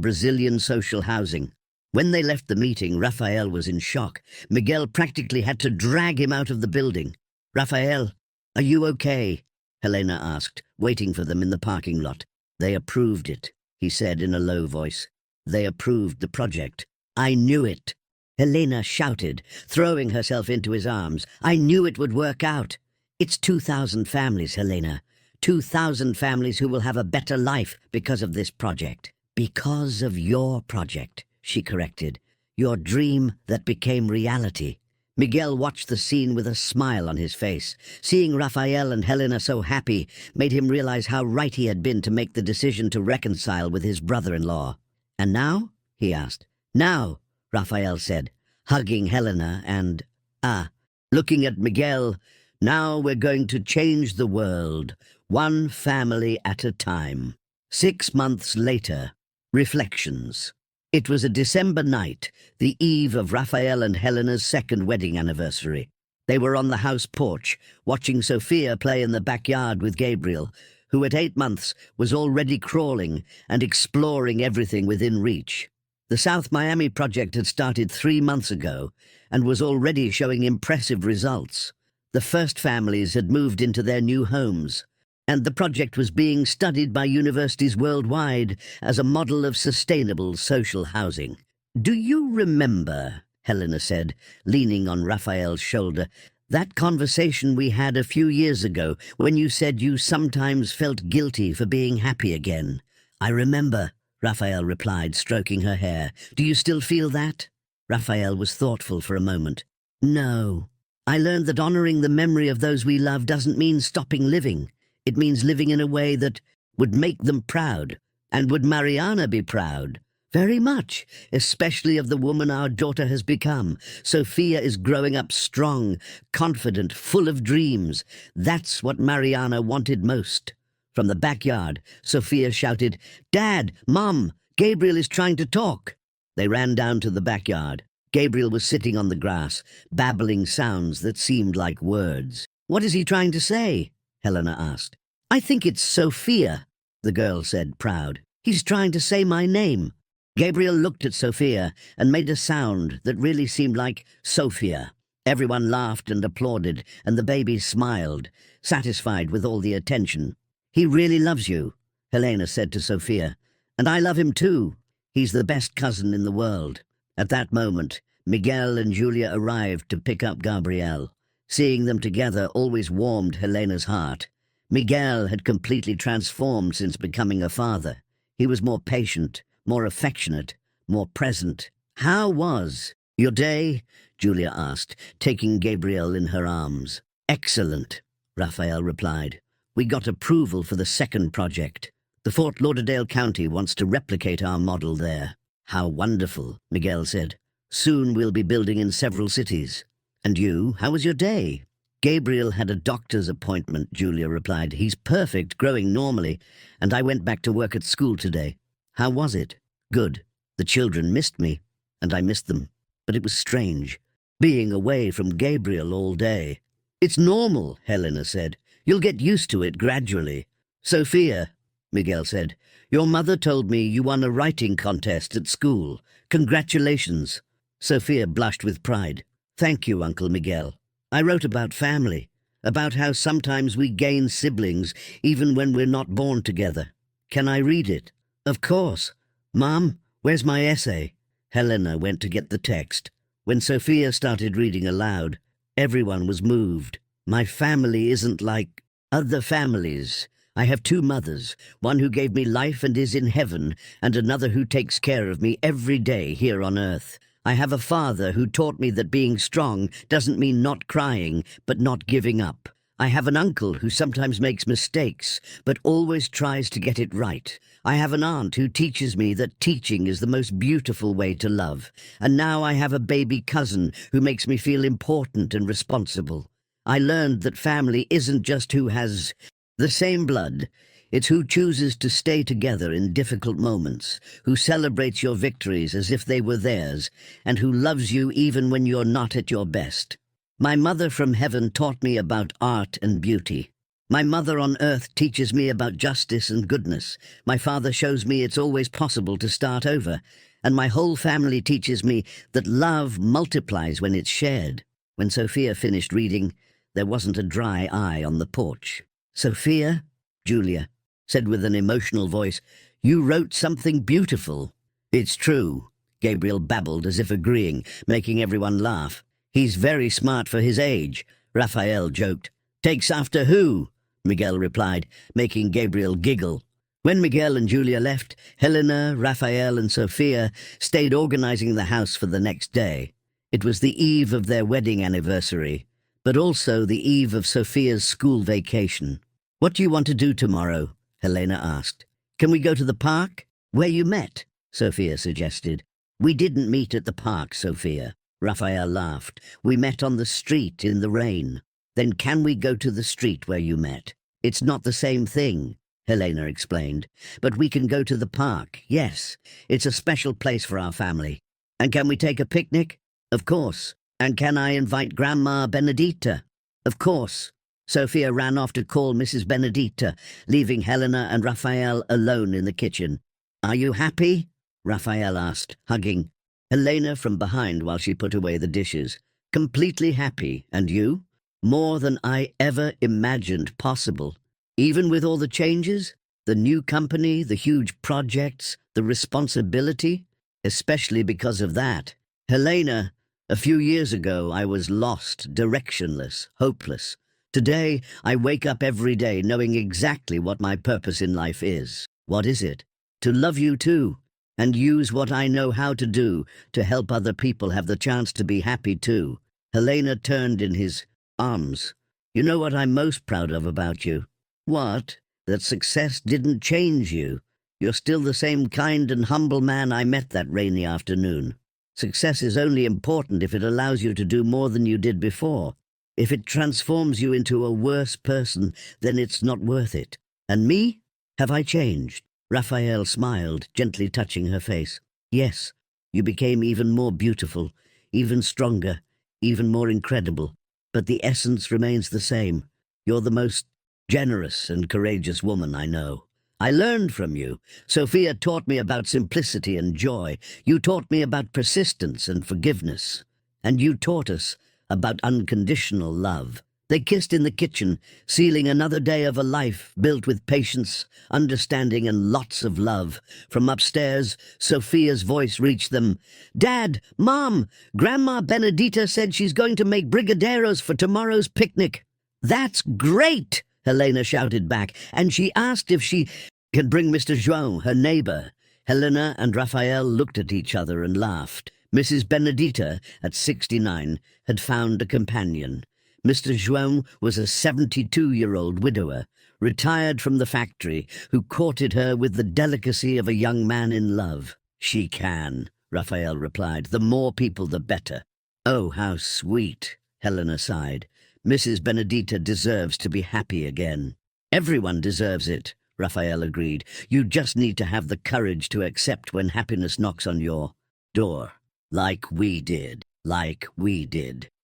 [SPEAKER 1] Brazilian social housing. When they left the meeting, Raphael was in shock. Miguel practically had to drag him out of the building. Raphael, are you okay? Helena asked, waiting for them in the parking lot. They approved it, he said in a low voice. They approved the project. I knew it. Helena shouted, throwing herself into his arms. I knew it would work out. It's 2,000 families, Helena. 2,000 families who will have a better life because of this project. Because of your project, she corrected. Your dream that became reality. Miguel watched the scene with a smile on his face. Seeing Raphael and Helena so happy made him realize how right he had been to make the decision to reconcile with his brother-in-law. And now? He asked. Now, Raphael said, hugging Helena and, looking at Miguel, now we're going to change the world, one family at a time. 6 months later, reflections. It was a December night, the eve of Raphael and Helena's second wedding anniversary. They were on the house porch, watching Sophia play in the backyard with Gabriel, who at 8 months was already crawling and exploring everything within reach. The South Miami project had started 3 months ago and was already showing impressive results. The first families had moved into their new homes, and the project was being studied by universities worldwide as a model of sustainable social housing. Do you remember, Helena said, leaning on Raphael's shoulder, that conversation we had a few years ago when you said you sometimes felt guilty for being happy again? I remember, Raphael replied, stroking her hair. Do you still feel that? Raphael was thoughtful for a moment. No. I learned that honoring the memory of those we love doesn't mean stopping living. It means living in a way that would make them proud. And would Mariana be proud? Very much, especially of the woman our daughter has become. Sophia is growing up strong, confident, full of dreams. That's what Mariana wanted most. From the backyard, Sophia shouted, Dad, Mom, Gabriel is trying to talk. They ran down to the backyard. Gabriel was sitting on the grass, babbling sounds that seemed like words. What is he trying to say? Helena asked. I think it's Sophia, the girl said, proud. He's trying to say my name. Gabriel looked at Sophia and made a sound that really seemed like Sophia. Everyone laughed and applauded, and the baby smiled, satisfied with all the attention. He really loves you, Helena said to Sophia. And I love him too. He's the best cousin in the world. At that moment, Miguel and Julia arrived to pick up Gabriel. Seeing them together always warmed Helena's heart. Miguel had completely transformed since becoming a father. He was more patient, more affectionate, more present. How was your day? Julia asked, taking Gabriel in her arms. Excellent, Raphael replied. We got approval for the second project. The Fort Lauderdale County wants to replicate our model there. How wonderful, Miguel said. Soon we'll be building in several cities. And you, how was your day? Gabriel had a doctor's appointment, Julia replied. He's perfect, growing normally, and I went back to work at school today. How was it? Good. The children missed me, and I missed them. But it was strange, being away from Gabriel all day. It's normal, Helena said. You'll get used to it gradually. Sophia, Miguel said, your mother told me you won a writing contest at school. Congratulations. Sophia blushed with pride. Thank you, Uncle Miguel. I wrote about family, about how sometimes we gain siblings even when we're not born together. Can I read it? Of course. Mom, where's my essay? Helena went to get the text. When Sophia started reading aloud, everyone was moved. My family isn't like other families. I have two mothers, one who gave me life and is in heaven, and another who takes care of me every day here on earth. I have a father who taught me that being strong doesn't mean not crying, but not giving up. I have an uncle who sometimes makes mistakes, but always tries to get it right. I have an aunt who teaches me that teaching is the most beautiful way to love. And now I have a baby cousin who makes me feel important and responsible. I learned that family isn't just who has the same blood. It's who chooses to stay together in difficult moments, who celebrates your victories as if they were theirs, and who loves you even when you're not at your best. My mother from heaven taught me about art and beauty. My mother on earth teaches me about justice and goodness. My father shows me it's always possible to start over. And my whole family teaches me that love multiplies when it's shared. When Sophia finished reading, there wasn't a dry eye on the porch. Sophia, Julia said with an emotional voice, you wrote something beautiful. It's true, Gabriel babbled as if agreeing, making everyone laugh. He's very smart for his age, Raphael joked. Takes after who? Miguel replied, making Gabriel giggle. When Miguel and Julia left, Helena, Raphael and Sophia stayed organizing the house for the next day. It was the eve of their wedding anniversary, but also the eve of Sophia's school vacation. What do you want to do tomorrow? Helena asked. Can we go to the park? Where you met? Sophia suggested. We didn't meet at the park, Sophia. Raphael laughed. We met on the street in the rain. Then can we go to the street where you met? It's not the same thing, Helena explained. But we can go to the park, yes. It's a special place for our family. And can we take a picnic? Of course. And can I invite Grandma Benedita? Of course. Sophia ran off to call Mrs. Benedita, leaving Helena and Raphael alone in the kitchen. Are you happy? Raphael asked, hugging Helena from behind while she put away the dishes. Completely happy. And you? More than I ever imagined possible. Even with all the changes, the new company, the huge projects, the responsibility, especially because of that. Helena, a few years ago I was lost, directionless, hopeless. Today, I wake up every day knowing exactly what my purpose in life is. What is it? To love you too, and use what I know how to do to help other people have the chance to be happy too. Helena turned in his arms. You know what I'm most proud of about you? What? That success didn't change you. You're still the same kind and humble man I met that rainy afternoon. Success is only important if it allows you to do more than you did before. If it transforms you into a worse person, then it's not worth it. And me? Have I changed? Raphael smiled, gently touching her face. Yes, you became even more beautiful, even stronger, even more incredible. But the essence remains the same. You're the most generous and courageous woman I know. I learned from you. Sophia taught me about simplicity and joy. You taught me about persistence and forgiveness. And you taught us about unconditional love. They kissed in the kitchen, sealing another day of a life built with patience, understanding, and lots of love. From upstairs, Sophia's voice reached them. Dad, Mom, Grandma Benedita said she's going to make brigadeiros for tomorrow's picnic. That's great, Helena shouted back, and she asked if she could bring Mr. João, her neighbor. Helena and Raphael looked at each other and laughed. Mrs. Benedita, at 69, had found a companion. Mr. João was a 72-year-old widower, retired from the factory, who courted her with the delicacy of a young man in love. She can, Raphael replied. The more people, the better. Oh, how sweet. Helena sighed. Mrs. Benedita deserves to be happy again. Everyone deserves it, Raphael agreed. You just need to have the courage to accept when happiness knocks on your door. Like we did.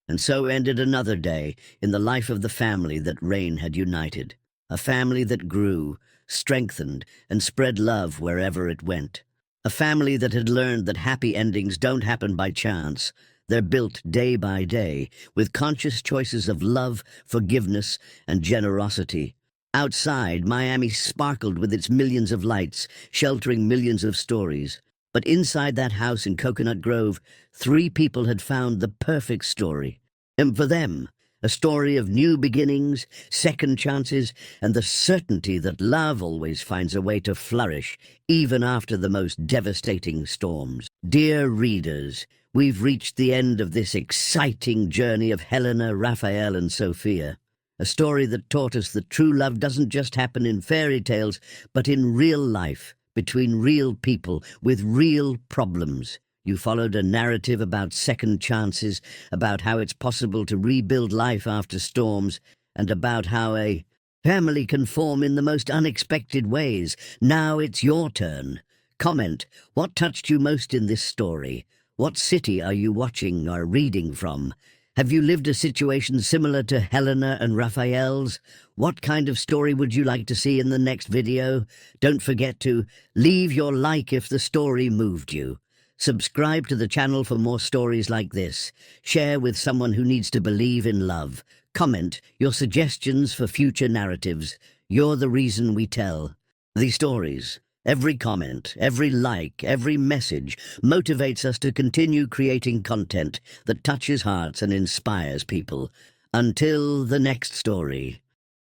[SPEAKER 1] And so ended another day in the life of the family that Rain had united. A family that grew, strengthened, and spread love wherever it went. A family that had learned that happy endings don't happen by chance. They're built day by day with conscious choices of love, forgiveness, and generosity. Outside, Miami sparkled with its millions of lights, sheltering millions of stories. But inside that house in Coconut Grove, 3 people had found the perfect story. And for them, a story of new beginnings, second chances, and the certainty that love always finds a way to flourish, even after the most devastating storms. Dear readers, we've reached the end of this exciting journey of Helena, Raphael, and Sophia. A story that taught us that true love doesn't just happen in fairy tales, but in real life, between real people, with real problems. You followed a narrative about second chances, about how it's possible to rebuild life after storms, and about how a family can form in the most unexpected ways. Now it's your turn. Comment, what touched you most in this story? What city are you watching or reading from? Have you lived a situation similar to Helena and Raphael's? What kind of story would you like to see in the next video? Don't forget to leave your like if the story moved you. Subscribe to the channel for more stories like this. Share with someone who needs to believe in love. Comment your suggestions for future narratives. You're the reason we tell these stories. Every comment, every like, every message motivates us to continue creating content that touches hearts and inspires people. Until the next story.